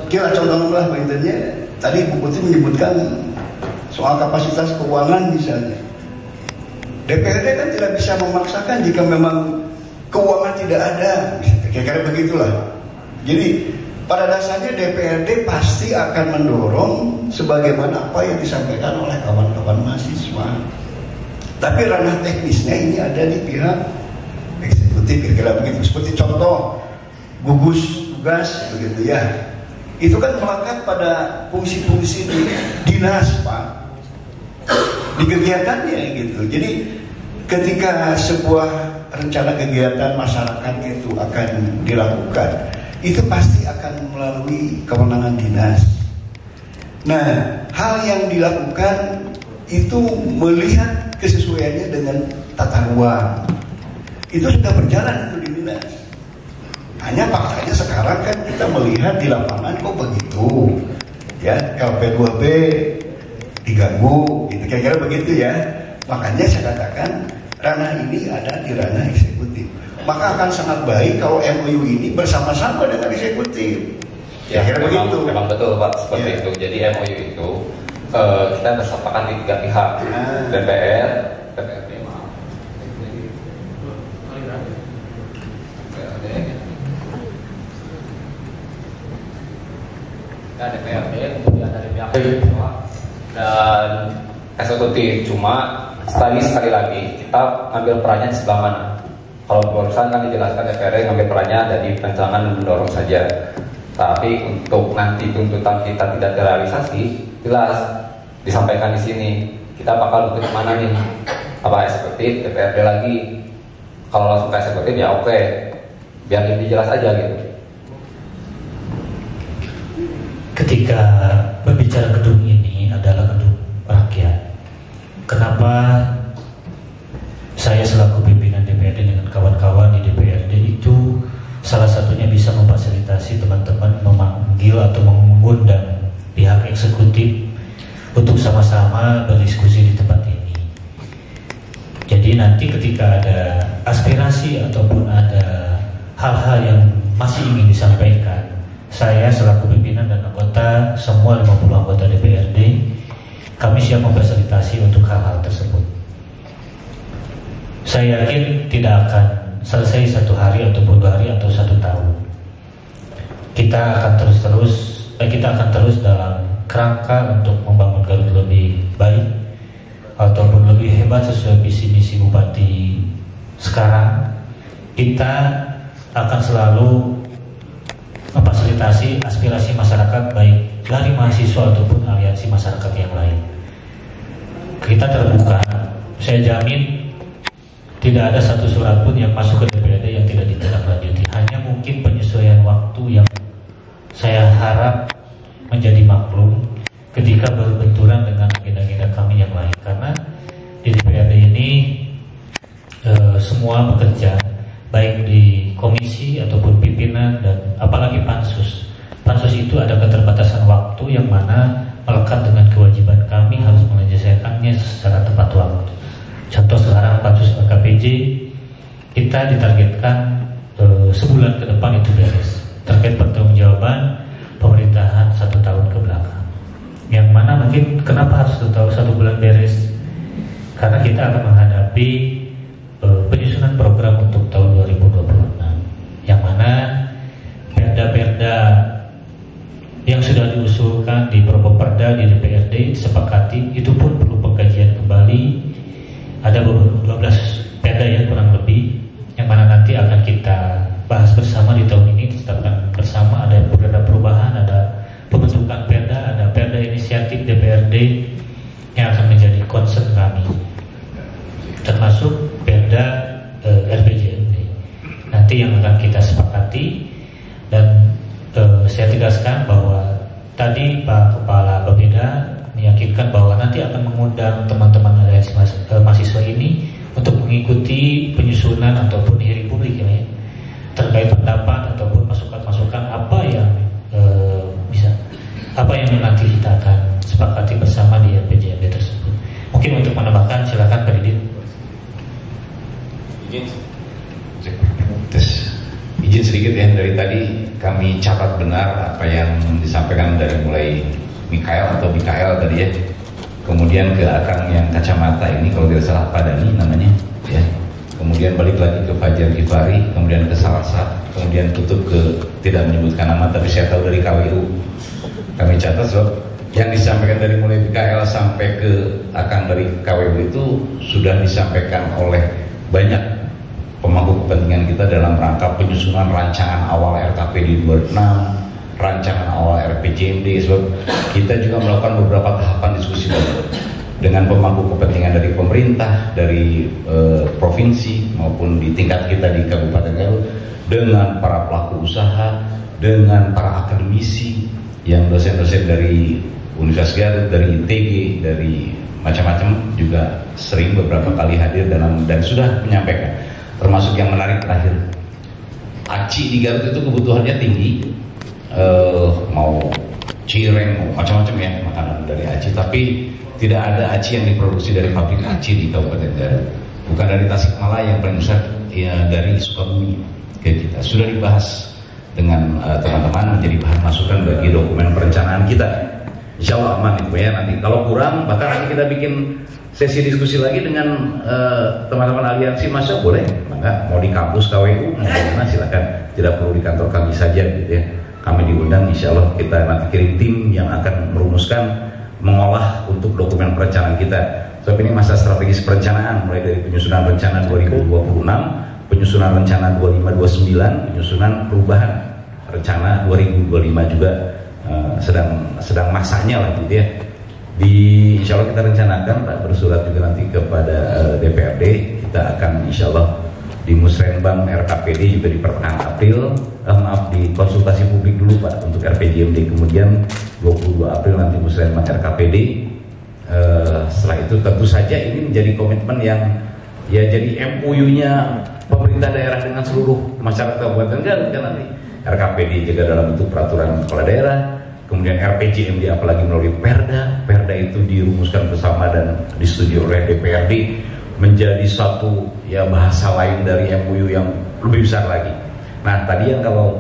Kira contohnya pengertiannya tadi Bu Putri menyebutkan soal kapasitas keuangan misalnya. DPRD kan tidak bisa memaksakan jika memang keuangan tidak ada, kira-kira begitulah. Jadi pada dasarnya DPRD pasti akan mendorong sebagaimana apa yang disampaikan oleh kawan-kawan mahasiswa. Tapi ranah teknisnya ini ada di pihak eksekutif, kira-kira begitu. Seperti contoh gugus tugas begitu ya. Itu kan melekat pada fungsi-fungsi di dinas Pak, di kegiatannya gitu. Jadi ketika sebuah rencana kegiatan masyarakat itu akan dilakukan, itu pasti akan melalui kewenangan dinas. Nah, hal yang dilakukan itu melihat kesesuaiannya dengan tata ruang. Itu sudah berjalan itu di dinas. Hanya faktanya sekarang kan kita melihat di lapangan kok begitu. Ya, LP2B diganggu, gitu kira-kira begitu ya. Makanya saya katakan ranah ini ada di ranah eksekutif. Maka akan sangat baik kalau MOU ini bersama-sama dengan eksekutif. Ya, kira begitu. Memang betul Pak seperti itu. Jadi MOU itu kita bersepakat di tiga pihak, DPR, DPRD, DPRD, kemudian dari pihak dan eksekutif. Cuma sekali lagi kita ambil perannya di sebelah mana? Kalau barusan kan dijelaskan DPRD ngambil perannya ada di perencanaan mendorong saja. Tapi untuk nanti tuntutan kita tidak terrealisasi, jelas disampaikan di sini. Kita bakal untuk mana nih? Apa eksekutif, DPRD lagi? Kalau langsung ke eksekutif ya oke, biar lebih jelas aja gitu. Ketika berbicara gedung ini adalah gedung rakyat, kenapa saya selaku pimpinan DPRD dengan kawan-kawan di DPRD itu salah satunya bisa memfasilitasi teman-teman memanggil atau mengundang pihak eksekutif untuk sama-sama berdiskusi di tempat ini. Jadi nanti ketika ada aspirasi ataupun ada hal-hal yang masih ingin disampaikan, saya selaku pimpinan dan anggota semua 50 anggota DPRD, kami siap memfasilitasi untuk hal-hal tersebut. Saya yakin tidak akan selesai 1 hari ataupun 2 hari atau 1 tahun. Kita akan terus dalam kerangka untuk membangun Garut lebih baik ataupun lebih hebat sesuai visi misi Bupati sekarang. Kita akan selalu memfasilitasi aspirasi masyarakat baik dari mahasiswa ataupun aliansi masyarakat yang lain. kita terbuka. Saya jamin tidak ada satu surat pun yang masuk ke DPRD yang tidak ditindaklanjuti. Hanya mungkin penyesuaian waktu yang saya harap menjadi maklum ketika berbenturan dengan agenda-agenda kami yang lain. Karena di DPRD ini semua bekerja, baik di komisi ataupun pimpinan dan apalagi pansus. Pansus itu ada keterbatasan waktu yang mana melekat dengan kewajiban kami harus menyelesaikannya secara tepat waktu. Contoh sekarang pansus LKPJ kita ditargetkan sebulan ke depan itu beres terkait pertanggungjawaban pemerintahan 1 tahun ke belakang. Yang mana mungkin kenapa harus 1 bulan beres? Karena kita akan menghadapi penyusunan program untuk tahun 2026, yang mana perda-perda yang sudah diusulkan di Properda di DPRD disepakati itu pun perlu pengkajian kembali. Ada 12 perda ya kurang lebih, yang mana nanti akan kita bahas bersama di tahun ini, ditetapkan bersama. Ada perda perubahan, ada pembentukan perda, ada perda inisiatif DPRD yang akan menjadi concern kami, termasuk perda RPJMD nanti yang akan kita sepakati. Dan saya tegaskan bahwa tadi Pak Kepala Bapeda meyakinkan bahwa nanti akan mengundang teman-teman aliansi mahasiswa ini untuk mengikuti penyusunan ataupun hearing publik ya, terkait pendapat ataupun masukan-masukan apa yang nanti kita akan sepakati bersama di RPJMD tersebut. Mungkin untuk menambahkan silakan Pak Didin. Izin sedikit ya, dari tadi kami catat benar apa yang disampaikan dari mulai Mikael tadi ya, kemudian ke Akang yang kacamata ini kalau tidak salah Pak Dani namanya ya, kemudian balik lagi ke Fajar Gifari, kemudian ke Salasa, kemudian tutup ke tidak menyebutkan nama tapi saya tahu dari KWU. Kami catat sob, yang disampaikan dari mulai Mikael sampai ke Akang dari KWU itu sudah disampaikan oleh banyak pemangku kepentingan kita dalam rangka penyusunan rancangan awal RKPD 26, rancangan awal RPJMD. Sebab kita juga melakukan beberapa tahapan diskusi dengan pemangku kepentingan dari pemerintah, dari provinsi maupun di tingkat kita di Kabupaten Garut, dengan para pelaku usaha, dengan para akademisi yang dosen-dosen dari Universitas Garut, dari ITG, dari macam-macam juga sering beberapa kali hadir dan sudah menyampaikan. Termasuk yang menarik terakhir, aci di Garut itu kebutuhannya tinggi, mau cireng, mau macam-macam ya makanan dari aci, tapi tidak ada aci yang diproduksi dari pabrik aci di Kabupaten Garut, bukan dari Tasikmalaya yang paling besar ya, dari Sukabumi kayak kita. Sudah dibahas dengan teman-teman menjadi bahan masukan bagi dokumen perencanaan kita. Insya Allah aman itu ya. Nanti kalau kurang, bahkan nanti kita bikin sesi diskusi lagi dengan teman-teman aliansi masa boleh, maka mau di kampus KWU mau di mana silakan, tidak perlu di kantor kami saja gitu ya. Kami diundang, insya Allah kita nanti kirim tim yang akan merumuskan, mengolah untuk dokumen perencanaan kita. Sebab ini masa strategis perencanaan, mulai dari penyusunan rencana 2026, penyusunan rencana 2529, penyusunan perubahan rencana 2025 juga sedang masanya lah gitu ya. Insya Allah kita rencanakan Pak bersurat juga nanti kepada DPRD, kita akan insya Allah di Musrenbang RKPD juga di pertengahan April, di konsultasi publik dulu Pak untuk RPJMD, kemudian 22 April nanti Musrenbang RKPD. Setelah itu tentu saja ini menjadi komitmen yang ya jadi MOU-nya pemerintah daerah dengan seluruh masyarakat Kabupaten Garut kan nanti. RKPD juga dalam bentuk peraturan kepala daerah, kemudian RPJMD apalagi melalui perda itu dirumuskan bersama dan disetujui oleh DPRD menjadi satu ya bahasa lain dari MOU yang lebih besar lagi. Nah tadi yang kalau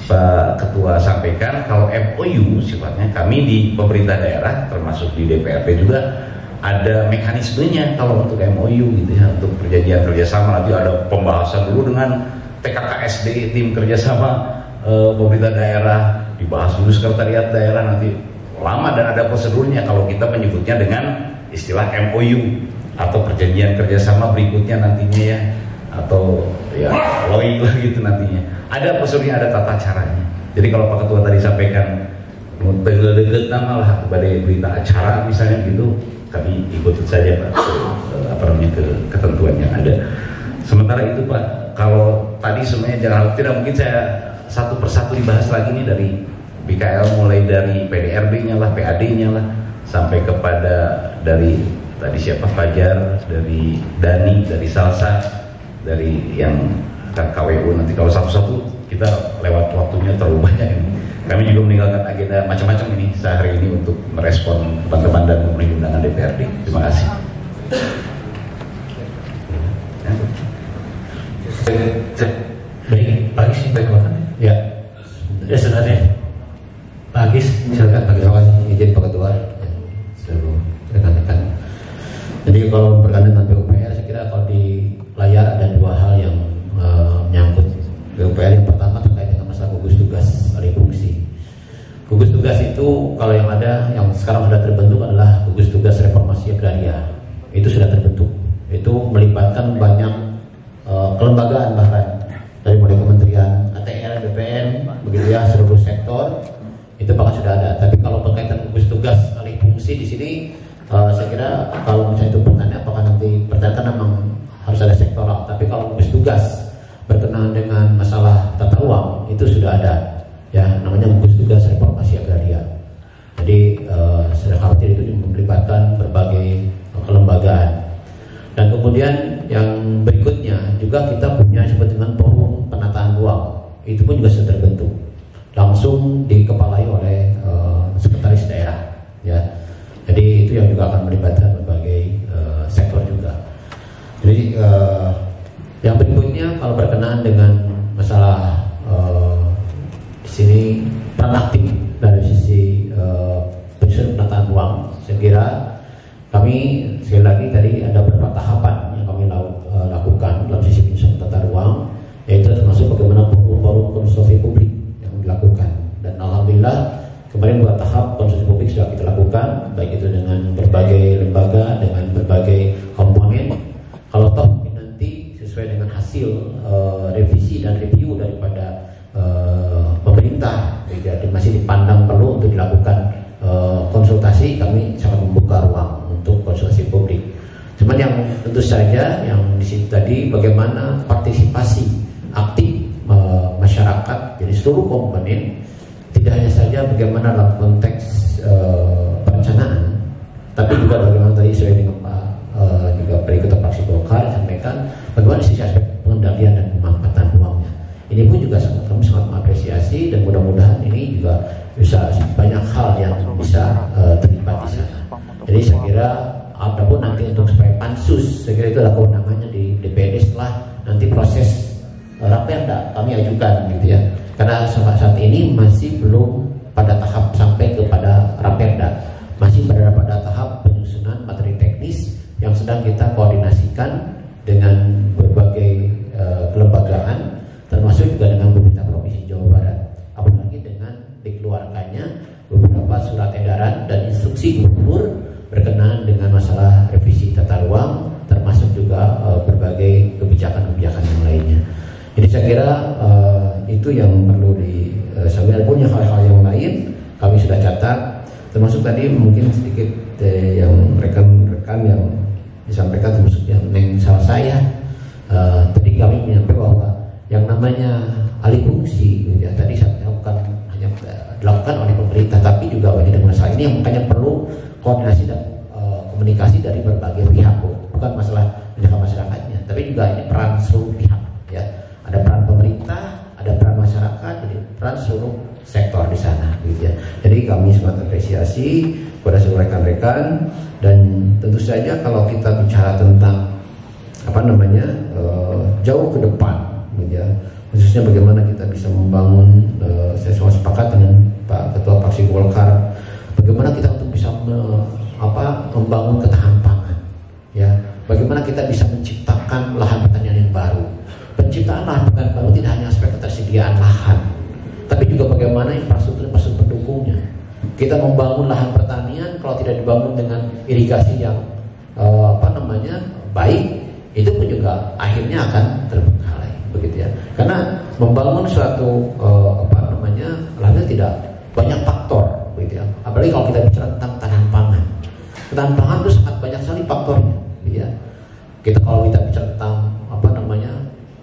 Pak Ketua sampaikan, kalau MOU sifatnya kami di pemerintah daerah termasuk di DPRD juga ada mekanismenya kalau untuk MOU gitu ya, untuk perjanjian kerjasama nanti ada pembahasan dulu dengan TKKSD, tim kerjasama pemerintah daerah, dibahas dulu sekretariat daerah, nanti lama dan ada prosedurnya. Kalau kita menyebutnya dengan istilah MOU atau perjanjian kerjasama berikutnya nantinya ya, atau ya LOI lah gitu nantinya. Ada prosedurnya, ada tata caranya. Jadi kalau Pak Ketua tadi sampaikan deket nama lah kepada berita acara misalnya gitu, kami ikut saja Pak ke ketentuan yang ada. Sementara itu Pak, kalau tadi sebenarnya jangan tidak mungkin saya satu persatu dibahas lagi nih dari BKL, mulai dari PDRB-nya lah, PAD-nya lah, sampai kepada dari tadi siapa Fajar, dari Dani, dari Salsa, dari yang KWU. Nanti kalau satu-satu kita lewat waktunya terlalu banyak ini. Kami juga meninggalkan agenda macam-macam ini sehari ini untuk merespon teman-teman dan memenuhi undangan DPRD. Terima kasih. Baik, Pak Agis, bagaimana? Ya, sebenarnya Pak Agis, silakan. Terima kasih izin Pak Ketua. Seluruh rekan-rekan. Jadi kalau berkaitan dengan PUPR, saya kira kalau di layar ada dua hal yang menyangkut PUPR. Yang pertama terkait dengan masalah gugus tugas alih fungsi. Gugus tugas itu kalau yang ada, yang sekarang sudah terbentuk adalah gugus tugas reformasi agraria. Itu sudah terbentuk. Itu melibatkan banyak kelembagaan, bahkan dari mulai Kementerian ATR, BPN, begitu ya, seluruh sektor itu bahkan sudah ada. Tapi kalau berkaitan gugus tugas alih fungsi di sini, saya kira kalau misalnya itu pertanyaan apakah nanti pertanyaan memang harus ada sektoral. Tapi kalau gugus tugas berkenaan dengan masalah tata ruang itu sudah ada, ya, namanya gugus tugas reformasi agraria. Jadi saya khawatir itu melibatkan berbagai kelembagaan. Dan kemudian yang berikutnya juga kita punya disebut dengan forum penataan ruang. Itu pun juga sudah terbentuk, langsung dikepalai oleh sekretaris daerah, ya. Jadi itu yang juga akan melibatkan berbagai sektor juga. Jadi yang berikutnya kalau berkenaan dengan masalah di sini peran aktif dari sisi penyusunan penataan ruang, saya kira kami sekali lagi tadi ada beberapa tahapan yang kami lakukan dalam sisi penyusunan tata ruang, yaitu termasuk bagaimana forum konsultasi publik yang dilakukan. Dan alhamdulillah kemarin 2 tahap konsultasi publik sudah kita lakukan, baik itu dengan berbagai lembaga, dengan berbagai komponen. Kalau toh nanti sesuai dengan hasil revisi dan review daripada pemerintah, jadi masih dipandang perlu untuk dilakukan konsultasi, kami sangat membuka ruang untuk konsultasi publik. Cuman yang tentu saja yang di sini tadi bagaimana partisipasi aktif masyarakat, jadi seluruh komponen, tidak hanya saja bagaimana dalam konteks perencanaan, tapi juga bagaimana tadi sesuai dengan Pak juga berikut fraksi Golkar sampaikan bagaimana sisi aspek pengendalian dan pemanfaatan ruangnya. Ini pun juga kami sangat mengapresiasi dan mudah-mudahan ini juga bisa banyak hal yang bisa terlibat di sana. Jadi saya kira apapun nanti untuk supaya pansus, saya kira itu adalah kewenangannya di DPRD setelah nanti proses Raperda kami ajukan gitu ya. Karena saat ini masih belum pada tahap sampai kepada Raperda, masih berada pada tahap penyusunan materi teknis yang sedang kita koordinasikan dengan berbagai kelembagaan, termasuk juga dengan pemerintah Provinsi Jawa Barat. Apalagi dengan dikeluarkannya beberapa surat edaran dan instruksi gubernur berkenaan dengan masalah revisi tata ruang, termasuk juga berbagai kebijakan-kebijakan yang lainnya. Jadi saya kira itu yang perlu disampaikan. Punya hal-hal yang lain kami sudah catat, termasuk tadi mungkin sedikit yang rekan-rekan yang disampaikan, termasuk yang salah saya tadi kami menyampaikan bahwa yang namanya alih fungsi, gitu ya, tadi saya bukan hanya dilakukan oleh pemerintah, tapi juga banyak dengan masalah ini yang makanya perlu koordinasi dan komunikasi dari berbagai pihak, bukan masalah menjaga masyarakatnya, tapi juga ini peran seluruh pihak, ya. Ada peran pemerintah, ada peran masyarakat, jadi peran seluruh sektor di sana, gitu ya. Jadi kami sangat apresiasi kepada seluruh rekan-rekan, dan tentu saja kalau kita bicara tentang jauh ke depan, gitu ya, khususnya bagaimana kita bisa membangun, saya sangat sepakat dengan Pak Ketua Fraksi Golkar, bagaimana kita untuk bisa membangun ketahanan pangan, ya, bagaimana kita bisa menciptakan lahan pertanian yang baru. Penciptaan lahan pertanian baru tidak hanya aspek ketersediaan lahan, tapi juga bagaimana infrastruktur pendukungnya. Kita membangun lahan pertanian kalau tidak dibangun dengan irigasi yang baik, itu pun juga akhirnya akan terbengkalai, begitu ya. Karena membangun suatu lahannya tidak banyak faktor, begitu ya. Apalagi kalau kita bicara tentang tahanan pangan. ketahanan pangan itu sangat banyak sekali faktornya, ya. Kita kalau kita bicara tentang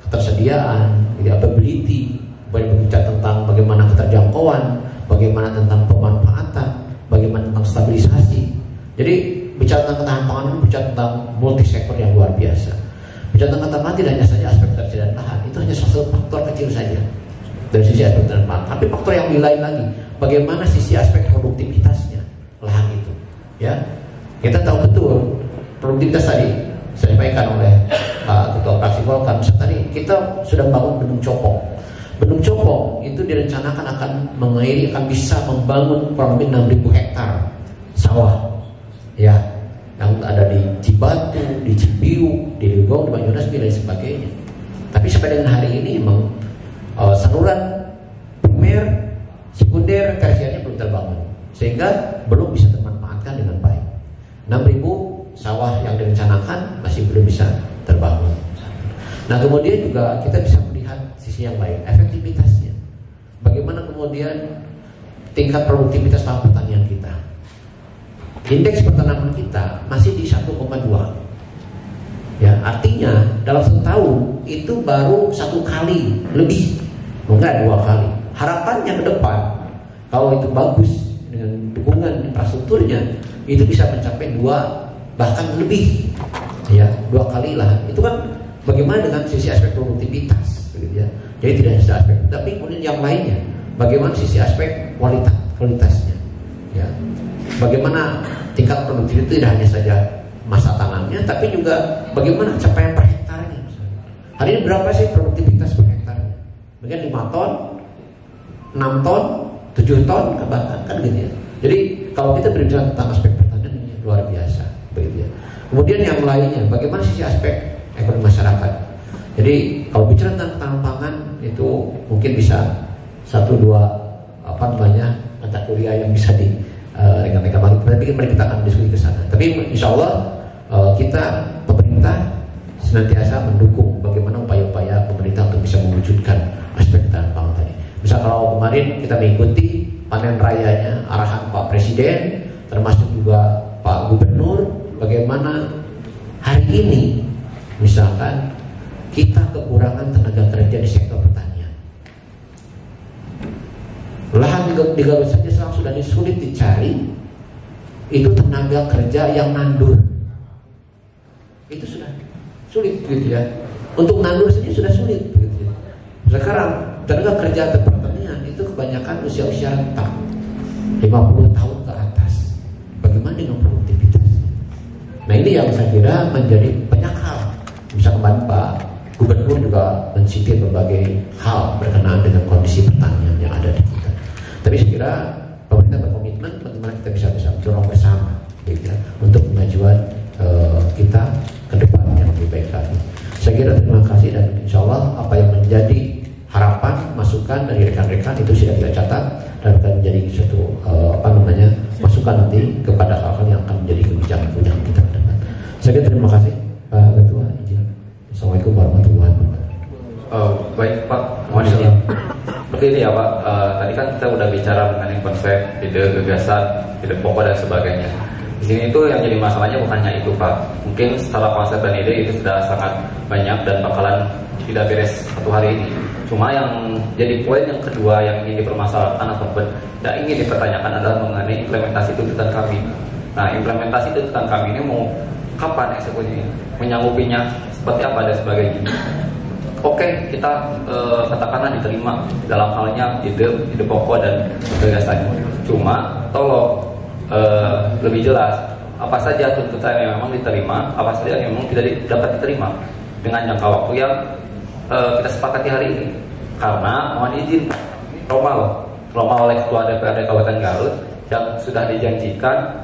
ketersediaan, availability, berbicara tentang bagaimana keterjangkauan, bagaimana tentang pemanfaatan, bagaimana tentang stabilisasi. Jadi bicara tentang ketahanan pangan itu bicara tentang multi sektor yang luar biasa. Bicara tentang ketahanan tidak hanya saja aspek ketersediaan lahan, itu hanya salah satu faktor kecil saja dari sisi aspek ketahanan pangan. Tapi faktor yang lain lagi, bagaimana sisi aspek produktivitasnya lahan itu, ya. Kita tahu betul produktivitas tadi saya sampaikan oleh Ketua Fraksi Golkar. Tadi kita sudah bangun Bendung Copong. Bendung Copong itu direncanakan akan bisa membangun kurang lebih 6.000 hektar sawah, ya, yang ada di Cibatu, di Cibiu, di Ligong, di Banyumas dan lain sebagainya. Tapi sampai dengan hari ini memang saluran primer, sekunder, tersiernya belum terbangun, sehingga belum bisa termanfaatkan dengan baik. 6.000 sawah yang direncanakan masih belum bisa terbangun. Nah, kemudian juga kita bisa melihat sisi yang lain, efektivitasnya. Bagaimana kemudian tingkat produktivitas lahan pertanian kita. Indeks pertanaman kita masih di 1,2. Ya, artinya dalam setahun itu baru 1 kali lebih, enggak 2 kali. Harapannya ke depan kalau itu bagus dengan dukungan infrastrukturnya, itu bisa mencapai 2 bahkan lebih, ya, 2 kali lah. Itu kan bagaimana dengan sisi aspek produktivitas, gitu ya. Jadi tidak hanya aspek, tapi kemudian yang lainnya, bagaimana sisi aspek kualitasnya, ya. Bagaimana tingkat produktivitas itu tidak hanya saja masa tanamnya, tapi juga bagaimana capaian per hektarnya. Hari ini berapa sih produktivitas per hektarnya? Mungkin 5 ton, 6 ton, 7 ton, bahkan kan gitu ya. Jadi kalau kita berbicara tentang aspek pertanian ini luar biasa, begitu ya. Kemudian yang lainnya, bagaimana sisi aspek ekonomi masyarakat. Jadi kalau bicara tentang pangan itu mungkin bisa 1-2 mata kuliah yang bisa di rekan-rekan lagi. Tapi mari kita akan diskusi ke sana. Tapi insya Allah kita pemerintah senantiasa mendukung bagaimana upaya-upaya pemerintah untuk bisa mewujudkan aspek ketahanan pangan tadi. Misal kalau kemarin kita mengikuti panen rayanya arahan Pak Presiden, termasuk juga Pak Gubernur, bagaimana hari ini misalkan kita kekurangan tenaga kerja di sektor pertanian. Lahan di Garut saja sekarang sudah sulit dicari, itu tenaga kerja yang nandur. Itu sudah sulit, gitu ya. Untuk nandur saja sudah sulit, gitu ya. Sekarang tenaga kerja pertanian itu kebanyakan usia-usia rentang 50 tahun ke atas. Bagaimana dengan produktivitas? Nah, ini yang saya kira menjadi banyak hal. Bisa kemarin Pak Gubernur juga mensitir berbagai hal berkenaan dengan kondisi pertanian yang ada di kita. Tapi saya kira pemerintah berkomitmen bagaimana kita bisa dorong bersama, gitu ya, untuk kemajuan kita ke depan yang lebih baik lagi. Saya kira terima kasih, dan insya Allah apa yang menjadi harapan, masukan dari rekan-rekan itu sudah kita catat dan akan menjadi suatu masukan nanti kepada hal-hal yang akan menjadi kebijakan yang kita ke depan. Saya kira terima kasih Pak Ketua. Assalamualaikum warahmatullahi wabarakatuh. Baik Pak, mohon izin. Seperti ini ya Pak, tadi kan kita udah bicara mengenai konsep, ide, gagasan, ide pokok dan sebagainya. Di sini itu yang jadi masalahnya bukan hanya itu Pak. Mungkin secara konsep dan ide itu sudah sangat banyak dan bakalan tidak beres satu hari ini. Cuma yang jadi poin yang kedua yang ingin dipermasalahkan ataupun tidak ingin dipertanyakan adalah mengenai implementasi tuntutan kami. Nah, implementasi tuntutan kami ini mau kapan eksekusinya, menyanggupinya seperti apa dan sebagainya. Oke, kita katakanlah diterima dalam halnya ide pokok dan gagasannya. Cuma tolong lebih jelas apa saja tuntutan yang memang diterima, apa saja yang memang tidak dapat diterima dengan jangka waktu yang kita sepakati hari ini. Karena mohon izin, trauma oleh Ketua DPRD Kabupaten Garut yang sudah dijanjikan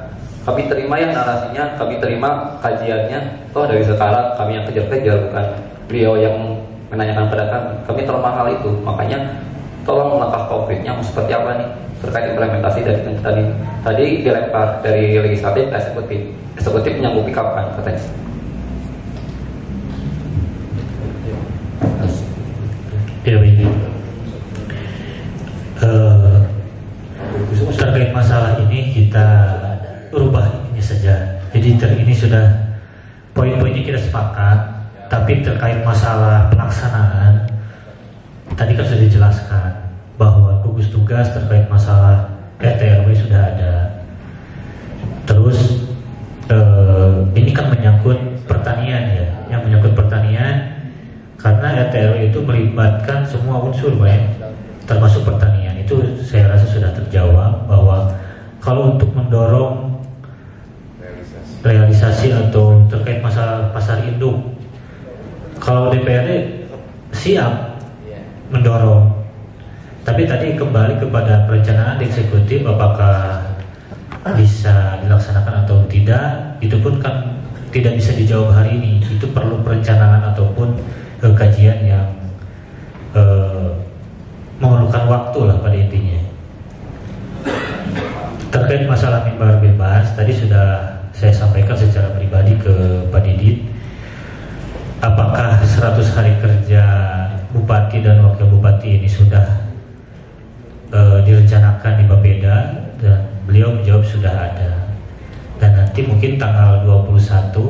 kami terima yang narasinya, kami terima kajiannya. Toh dari sekarang kami yang kejar-kejar, bukan beliau yang menanyakan pada kami trauma hal itu. Makanya tolong langkah konkretnya seperti apa nih terkait implementasi dari tuntutan ini. Tadi dilempar dari legislatif ke eksekutif. Eksekutif menyanggupi kapan katanya? Ya, begini. Terkait masalah ini kita rubah ini saja. Jadi ini sudah poin-poinnya kita sepakat, tapi terkait masalah pelaksanaan tadi kan sudah dijelaskan bahwa gugus tugas terkait masalah RT/RW sudah ada. Terus ini kan menyangkut pertanian ya, yang menyangkut pertanian karena RT/RW itu melibatkan semua unsur termasuk pertanian. Itu saya rasa sudah terjawab bahwa kalau untuk mendorong realisasi atau terkait masalah pasar induk, kalau DPRD siap mendorong, tapi tadi kembali kepada perencanaan eksekutif apakah bisa dilaksanakan atau tidak, itu pun kan tidak bisa dijawab hari ini. Itu perlu perencanaan ataupun kajian yang memerlukan waktu lah pada intinya. Terkait masalah mimbar bebas, tadi sudah saya sampaikan secara pribadi ke Pak Didit. Apakah 100 hari kerja Bupati dan Wakil Bupati ini sudah direncanakan di Bapeda? Dan beliau menjawab sudah ada. Dan nanti mungkin tanggal 21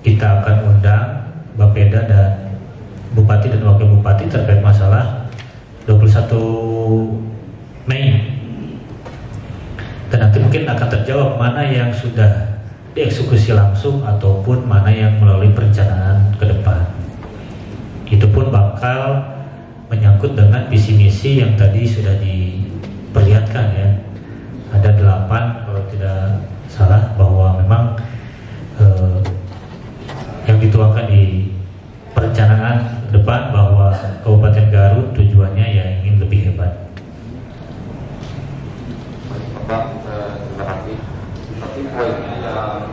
kita akan undang Bapeda dan Bupati dan Wakil Bupati terkait masalah 21 Mei. Dan nanti mungkin akan terjawab mana yang sudah dieksekusi langsung ataupun mana yang melalui perencanaan ke depan. Itu pun bakal menyangkut dengan visi misi yang tadi sudah diperlihatkan ya. Ada 8 kalau tidak salah, bahwa memang yang dituangkan di perencanaan depan bahwa Kabupaten Garut tujuannya ya ingin lebih hebat. Bapak, terima kasih. Tapi poinnya yang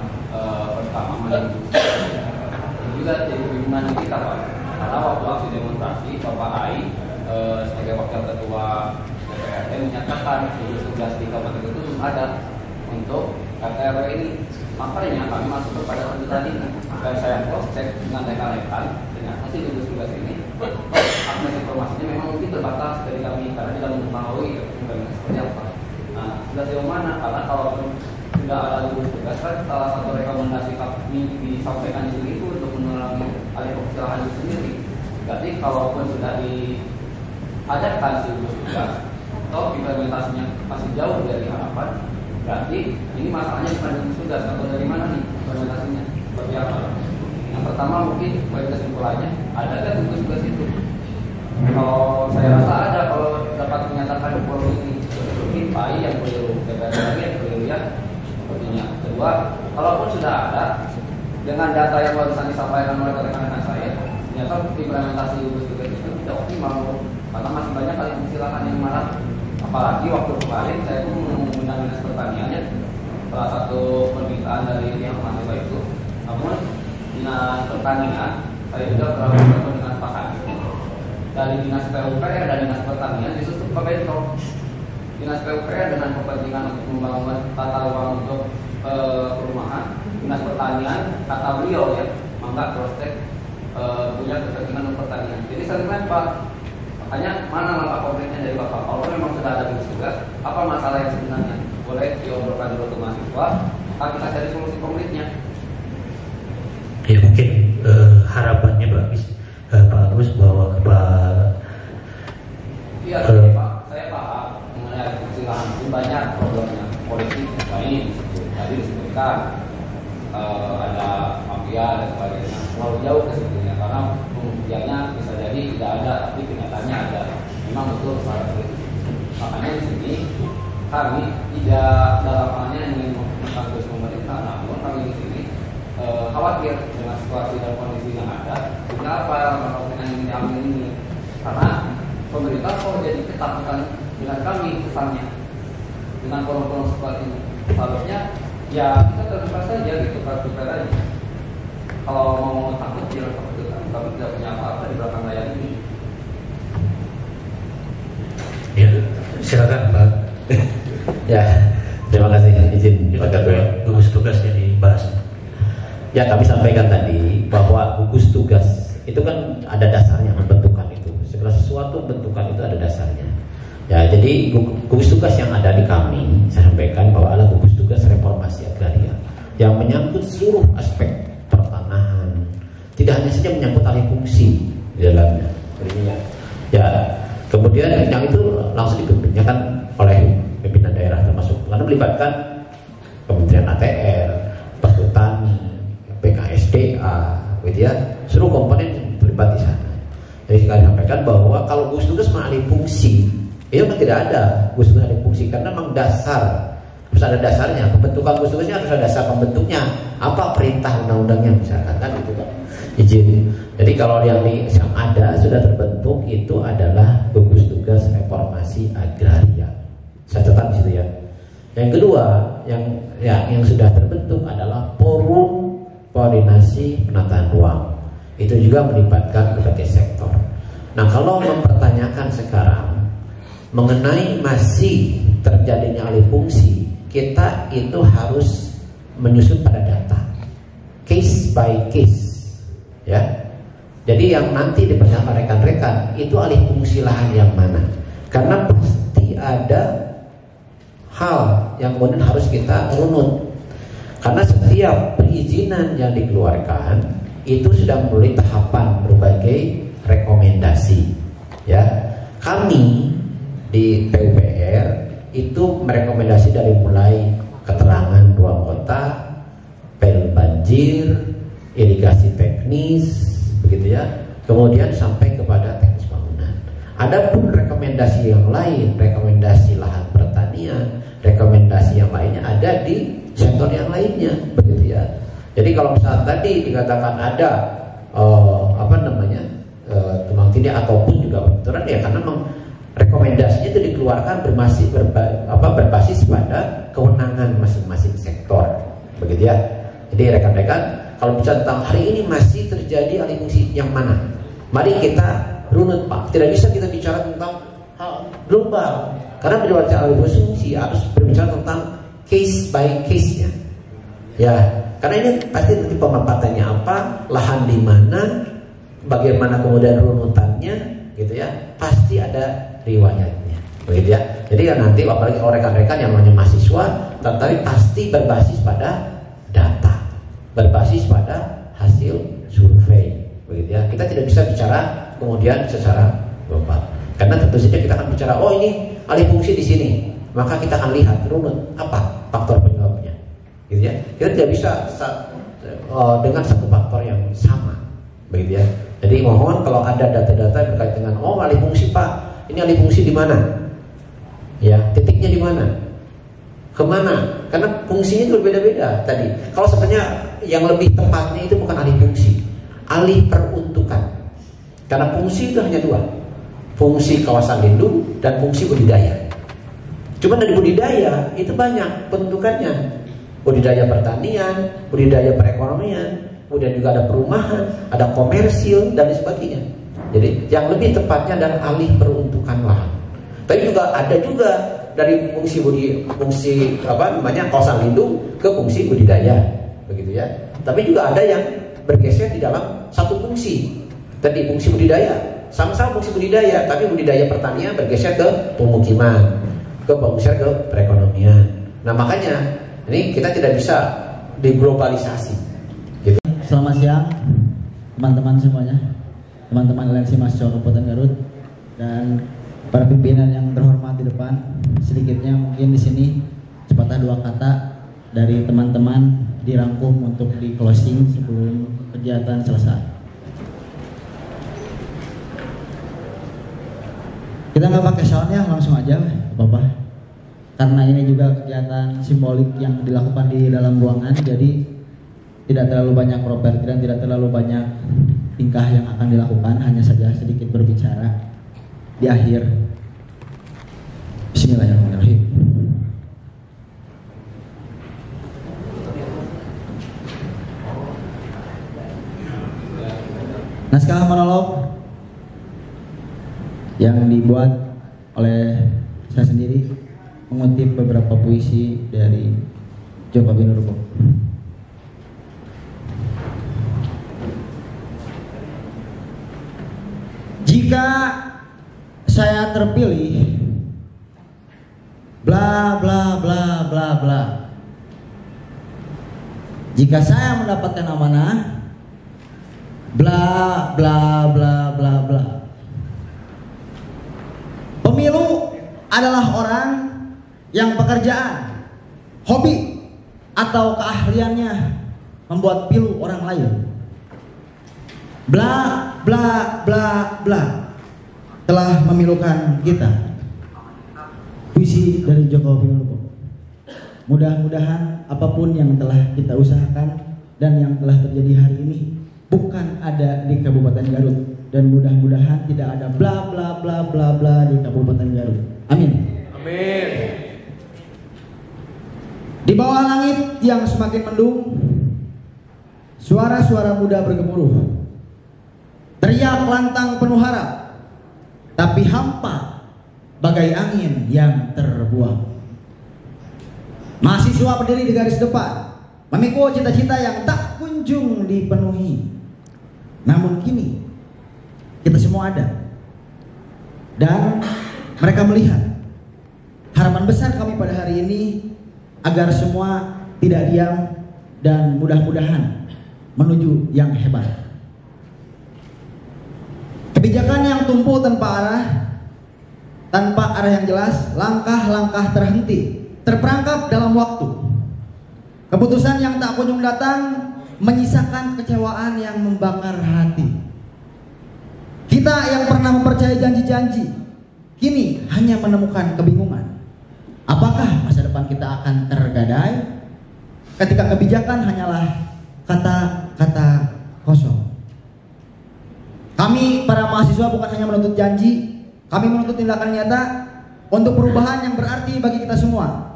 pertama juga jadi kebingungan kita Pak. Karena waktu aksi demonstrasi Bapak Ai sebagai wakil ketua DPRD menyatakan tugas di Kabupaten itu belum ada untuk RT/RW ini. Makanya kami masuk kepada tuntutan ini dan saya cross check dengan rekan-rekan ternyata sih tugas ini akses informasinya memang mungkin terbatas dari kami karena tidak mengetahui bagaimana seperti apa. Nah, sudah sejauh mana? Karena kalau sudah ada gugus tugas kan salah satu rekomendasi kami disampaikan di sini itu untuk mengurangi alih permasalahan itu sendiri. Berarti kalaupun sudah diadakan si gugus tugas atau implementasinya masih jauh dari harapan, berarti ini masalahnya bukan gugus tugas atau dari mana nih implementasinya seperti apa? Yang pertama mungkin poin kesimpulannya, ada kan gugus tugas itu? Kalau saya rasa ada, kalau dapat menyatakan pola ini mungkin PAI yang perlu DPR lagi yang perlu lihat sepertinya. Kedua, kalaupun sudah ada dengan data yang barusan disampaikan oleh rekan-rekan saya, ternyata implementasi gugus tugas itu tidak optimal karena masih banyak kali persilakan yang marah. Apalagi waktu kemarin saya pun mengundang dinas pertaniannya, salah satu permintaan dari pihak mahasiswa itu. Namun dinas pertanian saya juga pernah bertemu dengan Pak Hakim dari dinas PUPR dan dinas pertanian disusun ke bentrok. Dinas PUPR dengan kepentingan untuk membangun tata ruang untuk perumahan, dinas pertanian kata beliau ya mangga cross-check punya kepentingan untuk pertanian. Jadi saya Pak, makanya mana langkah konkretnya dari Bapak? Kalau memang sudah ada gugus tugas, apa masalah yang sebenarnya? Boleh diobrolkan dulu ke mahasiswa, kita cari solusi konkretnya. Ya mungkin harapannya Pak Agus bahwa Iya, Pak, saya paham mengenai fungsi lahan itu banyak problemnya politik lain. Tadi disebutkan ada mafia dan sebagainya. Terlalu jauh ke situnya karena pembuktiannya bisa jadi tidak ada, tapi kenyataannya ada. Memang betul salah satu. Makanya di sini kami tidak dalam halnya ingin mengkasus pemerintah, namun kami di sini khawatir dengan situasi dan kondisi yang ada. Sehingga apa yang diambil ini? Karena pemerintah kok jadi ketakutan dengan kami kesannya dengan kolom-kolom seperti ini. Seharusnya ya kita terbuka saja gitu, terbuka aja. Kalau mau takut jangan takut, kami tidak punya apa-apa di belakang layar ini. Ya, silakan Pak. Ya, terima kasih izin Pak Ketua. Gugus tugas yang dibahas. Ya, kami sampaikan tadi bahwa gugus tugas itu kan ada dasarnya pembentukan itu. Segala sesuatu bentukan itu ada dasarnya. Ya, jadi gugus tugas yang ada di kami, saya sampaikan bahwa adalah gugus tugas reformasi agraria. yang menyangkut seluruh aspek pertanahan, tidak hanya saja menyangkut alih fungsi di dalamnya. Ya, kemudian yang itu langsung diperbincangkan oleh pimpinan daerah, termasuk karena melibatkan Kementerian ATR, Perhutani, PKSDA, gitu ya, seluruh komponen terlibat di sana. Jadi saya sampaikan bahwa kalau gugus tugas alih fungsi, itu memang tidak ada gugus tugas alih fungsi karena memang dasar harus ada dasarnya. Pembentukan gugus tugasnya harus ada dasar pembentuknya, apa perintah undang-undangnya misalkan kan itu kan izin. Jadi kalau yang ada sudah terbentuk itu adalah gugus tugas reformasi agraria. Saya catat di situ ya. Yang kedua yang sudah terbentuk adalah forum koordinasi penataan ruang. Itu juga melibatkan berbagai sektor. Nah, kalau mempertanyakan sekarang mengenai masih terjadinya alih fungsi, kita itu harus menyusun pada data, case by case, ya. Jadi yang nanti dipertanyakan rekan-rekan itu alih fungsi lahan yang mana? Karena pasti ada hal yang kemudian harus kita runut. Karena setiap perizinan yang dikeluarkan itu sudah melalui tahapan berbagai rekomendasi, ya. Kami di PUPR itu merekomendasi dari mulai keterangan ruang kota, pel banjir, irigasi teknis, begitu ya. Kemudian sampai kepada teknis bangunan. Adapun rekomendasi yang lain, rekomendasi lahan pertanian, rekomendasi yang lainnya ada di sektor yang lainnya, begitu ya. Jadi kalau misalnya tadi dikatakan ada tumpang tindih ataupun juga benturan, ya karena memang rekomendasinya itu dikeluarkan berbasis pada kewenangan masing-masing sektor, begitu ya. Jadi rekan-rekan, kalau bicara tentang hari ini masih terjadi alih fungsi yang mana, mari kita runut Pak. Tidak bisa kita bicara tentang hal global, karena berbicara alih fungsi harus berbicara tentang case by case-nya, ya. Karena ini pasti nanti pemanfaatannya apa, lahan di mana, bagaimana kemudian runutannya, gitu ya. Pasti ada riwayatnya, begitu ya. Jadi kan nanti apalagi kalau rekan-rekan yang namanya mahasiswa, tertarik pasti berbasis pada data, berbasis pada hasil survei, begitu ya. Kita tidak bisa bicara kemudian secara global, karena tentu saja kita akan bicara, oh ini alih fungsi di sini, maka kita akan lihat runut apa faktor penyebabnya, gitu ya. Kita tidak bisa dengan satu faktor yang sama, begitu ya. Jadi mohon kalau ada data-data berkait dengan alih fungsi Pak, ini alih fungsi di mana, ya titiknya di mana, kemana? Karena fungsinya itu berbeda-beda tadi. Kalau sebenarnya yang lebih tepatnya itu bukan alih fungsi, alih peruntukan. Karena fungsi itu hanya dua, fungsi kawasan lindung dan fungsi budidaya. Cuma dari budidaya itu banyak penentukannya. Budidaya pertanian, budidaya perekonomian, kemudian juga ada perumahan, ada komersil dan sebagainya. Jadi yang lebih tepatnya adalah alih peruntukan lahan. Tapi juga ada juga dari fungsi kawasan lindung ke fungsi budidaya, begitu ya. Tapi juga ada yang bergeser di dalam satu fungsi. Tadi fungsi budidaya, sama-sama fungsi budidaya, tapi budidaya pertanian bergeser ke pemukiman, bergeser ke perekonomian. Nah makanya ini kita tidak bisa diglobalisasi. Gitu. Selamat siang teman-teman semuanya, teman-teman LNC Mahasiswa Kabupaten Garut dan para pimpinan yang terhormat di depan. Sedikitnya mungkin di sini sepatah dua kata dari teman-teman dirangkum untuk di closing sebelum kegiatan selesai. Kita nggak pakai sound ya, langsung aja Bapak. Karena ini juga kegiatan simbolik yang dilakukan di dalam ruangan, jadi tidak terlalu banyak properti dan tidak terlalu banyak tingkah yang akan dilakukan, hanya saja sedikit berbicara di akhir. Bismillahirrahmanirrahim. Naskah monolog yang dibuat oleh saya sendiri mengutip beberapa puisi dari Joko Winurbo. Jika saya terpilih, bla bla bla bla bla, Jika saya mendapatkan amanah, bla bla bla bla bla. Pemilu adalah orang yang pekerjaan, hobi atau keahliannya membuat pilu orang lain. Bla bla bla bla telah memilukan kita. Puisi dari Joko Pinurbo. Mudah-mudahan apapun yang telah kita usahakan dan yang telah terjadi hari ini bukan ada di Kabupaten Garut, dan mudah-mudahan tidak ada bla bla bla bla bla di Kabupaten Garut. Amin. Amin. Di bawah langit yang semakin mendung, suara-suara muda bergemuruh. Teriak lantang penuh harap, tapi hampa bagai angin yang terbuang. Mahasiswa berdiri di garis depan, memikul cita-cita yang tak kunjung dipenuhi. Namun kini kita semua ada, dan mereka melihat harapan besar kami pada hari ini agar semua tidak diam dan mudah-mudahan menuju yang hebat. Kebijakan yang tumpuh tanpa arah yang jelas, langkah-langkah terhenti, terperangkap dalam waktu. Keputusan yang tak kunjung datang menyisakan kecewaan yang membakar hati. Kita yang pernah mempercayai janji-janji kini hanya menemukan kebingungan. Apakah masa depan kita akan tergadai ketika kebijakan hanyalah kata-kata kosong? Kami para mahasiswa bukan hanya menuntut janji, kami menuntut tindakan nyata untuk perubahan yang berarti bagi kita semua.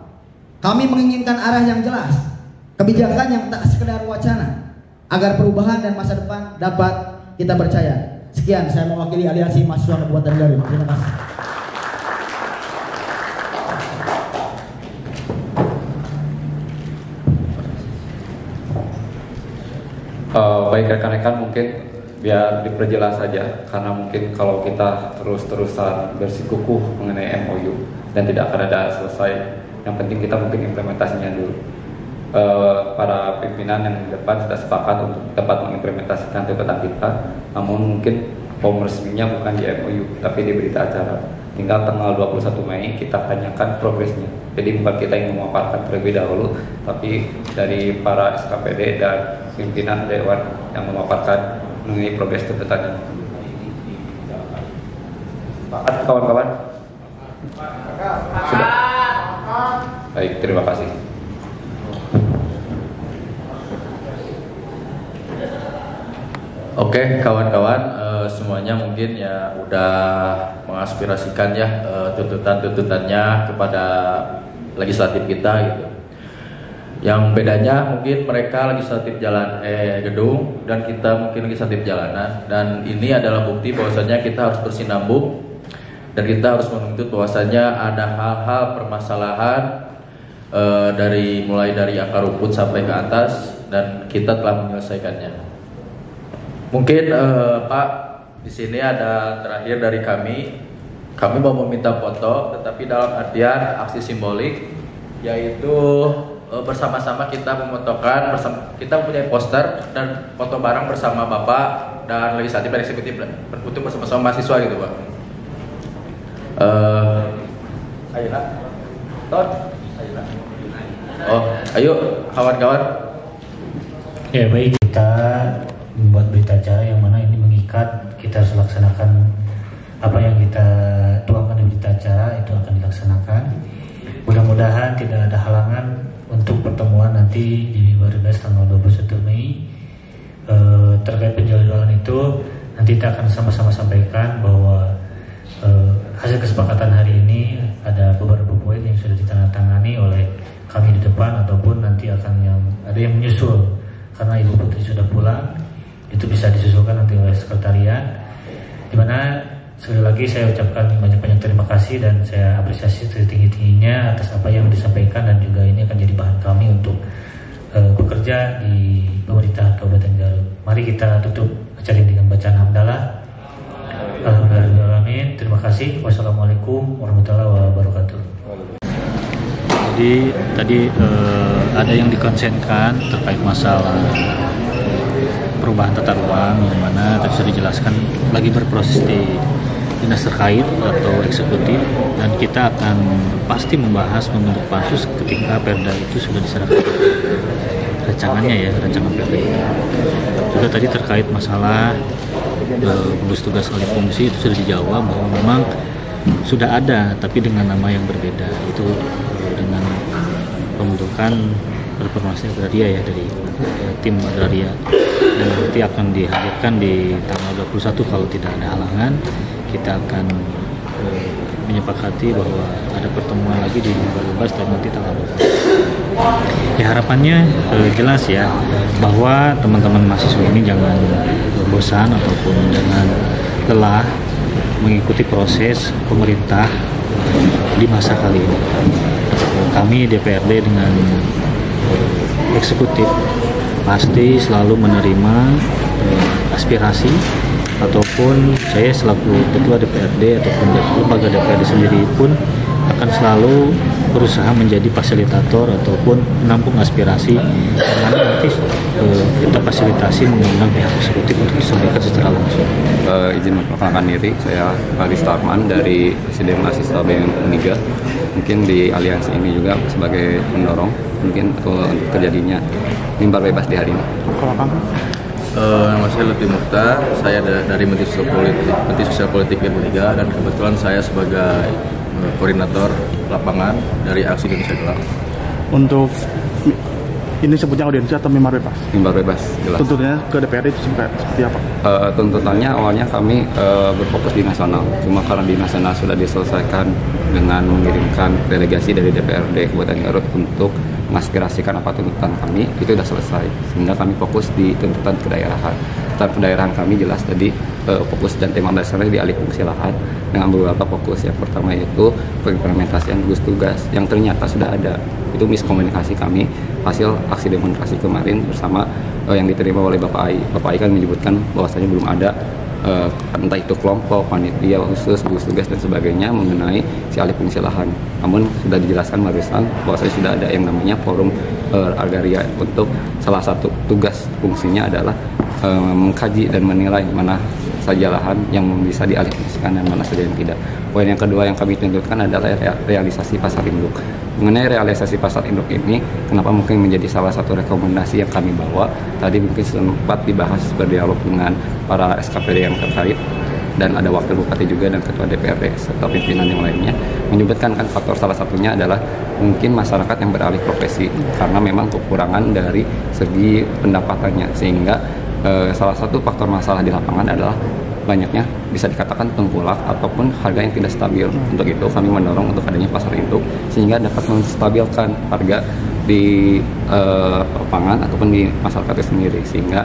Kami menginginkan arah yang jelas, kebijakan yang tak sekedar wacana, agar perubahan dan masa depan dapat kita percaya. Sekian, saya mewakili Aliansi Mahasiswa Kabupaten Garut. Terima kasih. Baik rekan-rekan, mungkin biar diperjelas saja, karena mungkin kalau kita terus-terusan bersikukuh mengenai MOU dan tidak akan ada selesai. Yang penting kita mungkin implementasinya dulu. Para pimpinan yang di depan sudah sepakat untuk dapat mengimplementasikan tuntutan kita, namun mungkin form resminya bukan di MOU tapi di berita acara. Tinggal tanggal 21 Mei kita tanyakan progresnya. Jadi bukan kita yang memaparkan terlebih dahulu, tapi dari para SKPD dan pimpinan Dewan yang memaparkan mengenai progres tuntutannya. Sepakat kawan-kawan? Sudah. Baik, terima kasih. Oke, kawan-kawan, semuanya mungkin ya udah mengaspirasikan ya tuntutan-tuntutannya kepada legislatif kita gitu. Yang bedanya mungkin mereka legislatif gedung dan kita mungkin legislatif jalanan, dan ini adalah bukti bahwasanya kita harus bersinambung dan kita harus menuntut bahwasanya ada hal-hal permasalahan mulai dari akar rumput sampai ke atas, dan kita telah menyelesaikannya. Mungkin Pak, di sini ada terakhir dari kami mau meminta foto, tetapi dalam artian aksi simbolik, yaitu bersama-sama kita memotokan, kita mempunyai poster dan foto bareng bersama Bapak dan legislatif dan eksekutif untuk bersama-sama mahasiswa gitu Pak. Ayo nak, ayo kawan-kawan. Ya baik, kita membuat berita acara yang mana ini mengikat, kita harus laksanakan apa yang kita tuangkan di berita acara itu akan dilaksanakan. Mudah-mudahan tidak ada halangan untuk pertemuan nanti di Waredas tanggal 21 Mei. Terkait penjadwalan itu nanti kita akan sama-sama sampaikan bahwa hasil kesepakatan hari ini ada beberapa poin yang sudah ditandatangani oleh kami di depan, ataupun nanti akan ada yang menyusul karena Ibu Putri sudah pulang, itu bisa disusulkan nanti oleh sekretariat. Dimana sekali lagi saya ucapkan banyak-banyak terima kasih dan saya apresiasi setinggi-tingginya atas apa yang disampaikan, dan juga ini akan jadi bahan kami untuk bekerja di pemerintah Kabupaten Garut. Mari kita tutup acara ini dengan bacaan hamdalah. Alhamdulillah, terima kasih. Wassalamualaikum warahmatullahi wabarakatuh. Jadi tadi ada yang dikonsenkan terkait masalah perubahan tata ruang, yang mana tadi sudah dijelaskan lagi berproses di dinas terkait atau eksekutif, dan kita akan pasti membahas membentuk pansus ketika perda itu sudah diserahkan rancangannya, ya, rancangan perda itu. Juga tadi terkait masalah gugus tugas alih fungsi itu sudah dijawab bahwa memang sudah ada tapi dengan nama yang berbeda, itu dengan pembentukan reformasi agraria, ya, dari tim agraria, dan nanti akan dihadirkan di tanggal 21 kalau tidak ada halangan. Kita akan menyepakati bahwa ada pertemuan lagi di Bebas dan nanti tanggal 20. Ya, harapannya jelas, ya, bahwa teman-teman mahasiswa ini jangan bosan ataupun jangan lelah mengikuti proses pemerintah di masa kali ini. Kami DPRD dengan eksekutif pasti selalu menerima aspirasi, ataupun saya selaku ketua DPRD ataupun lembaga DPRD sendiri pun akan selalu berusaha menjadi fasilitator ataupun menampung aspirasi, karena nanti kita fasilitasi mengundang pihak eksekutif untuk disampaikan secara langsung. Izin memperkenalkan diri, saya Radi Starman dari Presiden Mahasiswa BEM Uniga. Mungkin di aliansi ini juga sebagai pendorong mungkin untuk terjadinya mimbar bebas di hari ini. Nama saya Lutfi Mukhtar, saya dari Menteri Sosial Politik BEM Uniga, dan kebetulan saya sebagai koordinator lapangan dari Aksi Indonesia Gelap. Untuk ini sebutnya audiensi atau mimbar bebas? Mimbar bebas, jelas. Tuntutannya ke DPRD itu seperti apa? Tuntutannya awalnya kami berfokus di nasional, cuma karena di nasional sudah diselesaikan dengan mengirimkan delegasi dari DPRD Kabupaten Garut untuk mengaspirasikan apa tuntutan kami, itu sudah selesai, sehingga kami fokus di tuntutan kedaerahan. Tuntutan kedaerahan kami jelas tadi fokus dan tema dasarnya di alih fungsi lahan dengan beberapa fokus. Yang pertama yaitu pengimplementasian gugus tugas yang ternyata sudah ada. Itu miskomunikasi kami hasil aksi demonstrasi kemarin bersama yang diterima oleh Bapak Ai. Bapak Ai kan menyebutkan bahwasanya belum ada entah itu kelompok, panitia khusus, gugus tugas dan sebagainya mengenai si alih fungsi lahan. Namun sudah dijelaskan barusan bahwasanya sudah ada yang namanya forum agraria, untuk salah satu tugas fungsinya adalah mengkaji dan menilai mana saja lahan yang bisa dialihfungsikan dan mana saja yang tidak. Poin yang kedua yang kami tuntutkan adalah realisasi pasar induk. Mengenai realisasi pasar induk ini, kenapa mungkin menjadi salah satu rekomendasi yang kami bawa, tadi mungkin sempat dibahas berdialog dengan para SKPD yang terkait, dan ada wakil bupati juga dan ketua DPRD serta pimpinan yang lainnya, menyebutkan kan faktor salah satunya adalah mungkin masyarakat yang beralih profesi, karena memang kekurangan dari segi pendapatannya, sehingga salah satu faktor masalah di lapangan adalah banyaknya bisa dikatakan tengkulak ataupun harga yang tidak stabil. Untuk itu kami mendorong untuk adanya pasar induk sehingga dapat menstabilkan harga di lapangan ataupun di masyarakat itu sendiri, sehingga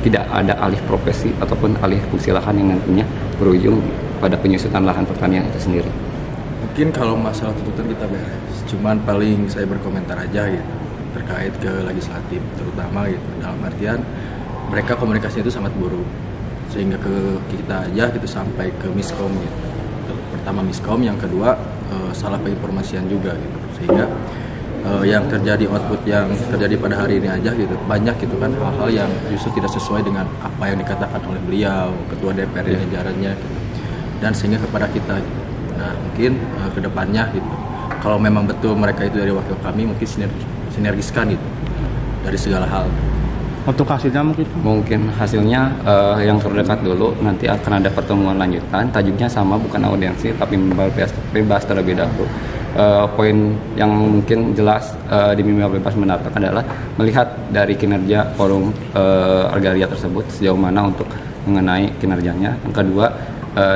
tidak ada alih profesi ataupun alih fungsi lahan yang nantinya berujung pada penyusutan lahan pertanian itu sendiri. Mungkin kalau masalah tuntutan kita beres, cuman paling saya berkomentar aja gitu terkait ke legislatif, terutama gitu dalam artian mereka komunikasinya itu sangat buruk, sehingga ke kita aja gitu sampai ke miskom gitu. Pertama miskom, yang kedua salah penginformasian juga gitu, sehingga yang terjadi output yang terjadi pada hari ini aja gitu banyak gitu kan hal-hal yang justru tidak sesuai dengan apa yang dikatakan oleh beliau, ketua DPR dan jajarannya gitu. Dan sehingga kepada kita gitu. Nah mungkin kedepannya gitu, kalau memang betul mereka itu dari wakil kami, mungkin sinergiskan gitu dari segala hal. Untuk hasilnya mungkin hasilnya yang terdekat dulu, nanti akan ada pertemuan lanjutan, tajuknya sama, bukan audiensi tapi bebas terlebih dahulu. Poin yang mungkin jelas di mimbar bebas mendatang adalah melihat dari kinerja forum agraria tersebut sejauh mana untuk mengenai kinerjanya. Yang kedua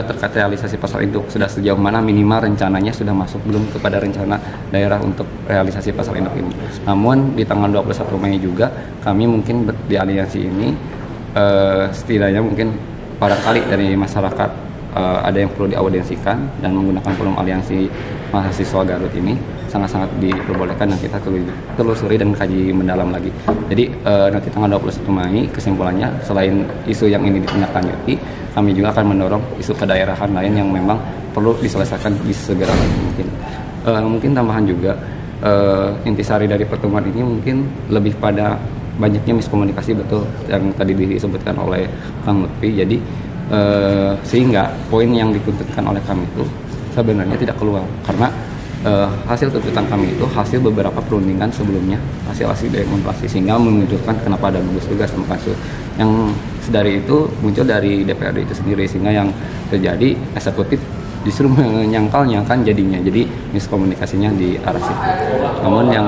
terkait realisasi pasar induk, sudah sejauh mana minimal rencananya sudah masuk belum kepada rencana daerah untuk realisasi pasar induk ini. Namun di tanggal 21 Mei juga kami mungkin di aliansi ini setidaknya mungkin barangkali dari masyarakat ada yang perlu diaudiensikan, dan menggunakan forum aliansi mahasiswa Garut ini sangat-sangat diperbolehkan, dan kita telusuri dan kaji mendalam lagi. Jadi nanti tanggal 21 Mei kesimpulannya, selain isu yang ini ditindaklanjuti, kami juga akan mendorong isu kedaerahan lain yang memang perlu diselesaikan di segera mungkin. Mungkin tambahan juga, intisari dari pertemuan ini mungkin lebih pada banyaknya miskomunikasi, betul yang tadi disebutkan oleh Kang Lutfi. Jadi sehingga poin yang dituntutkan oleh kami itu sebenarnya tidak keluar, karena hasil tuntutan kami itu hasil beberapa perundingan sebelumnya, hasil demonstrasi, sehingga menunjukkan kenapa ada gugus tugas sama pansus. Yang dari itu muncul dari DPRD itu sendiri, sehingga yang terjadi eksekutif justru menyangkal-nyangkan jadinya, jadi miskomunikasinya di arah situ. Namun yang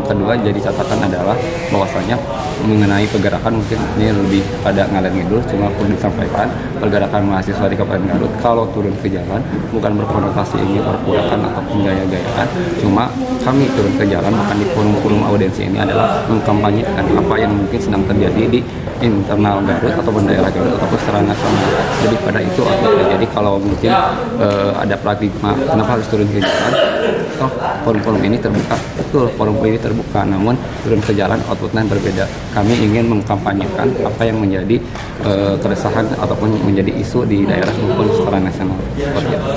kedua jadi catatan adalah bahwasanya mengenai pergerakan, mungkin ini lebih pada ngalir ngidul, cuma perlu disampaikan pergerakan mahasiswa di Kabupaten Garut kalau turun ke jalan bukan berkonotasi ingin perpurakan ataupun gaya-gayaan, cuma kami turun ke jalan bahkan di forum-forum audiensi ini adalah mengkampanyekan apa yang mungkin sedang terjadi di internal Garut ataupun daerah Garut ataupun secara nasional. Jadi pada itu jadi kalau mungkin ada paradigma kenapa harus turun ke jalan, forum-forum ini terbuka, betul forum ini terbuka, namun turun ke jalan outputnya berbeda. Kami ingin mengkampanyekan apa yang menjadi keresahan ataupun menjadi isu di daerah maupun secara nasional. Seperti itu.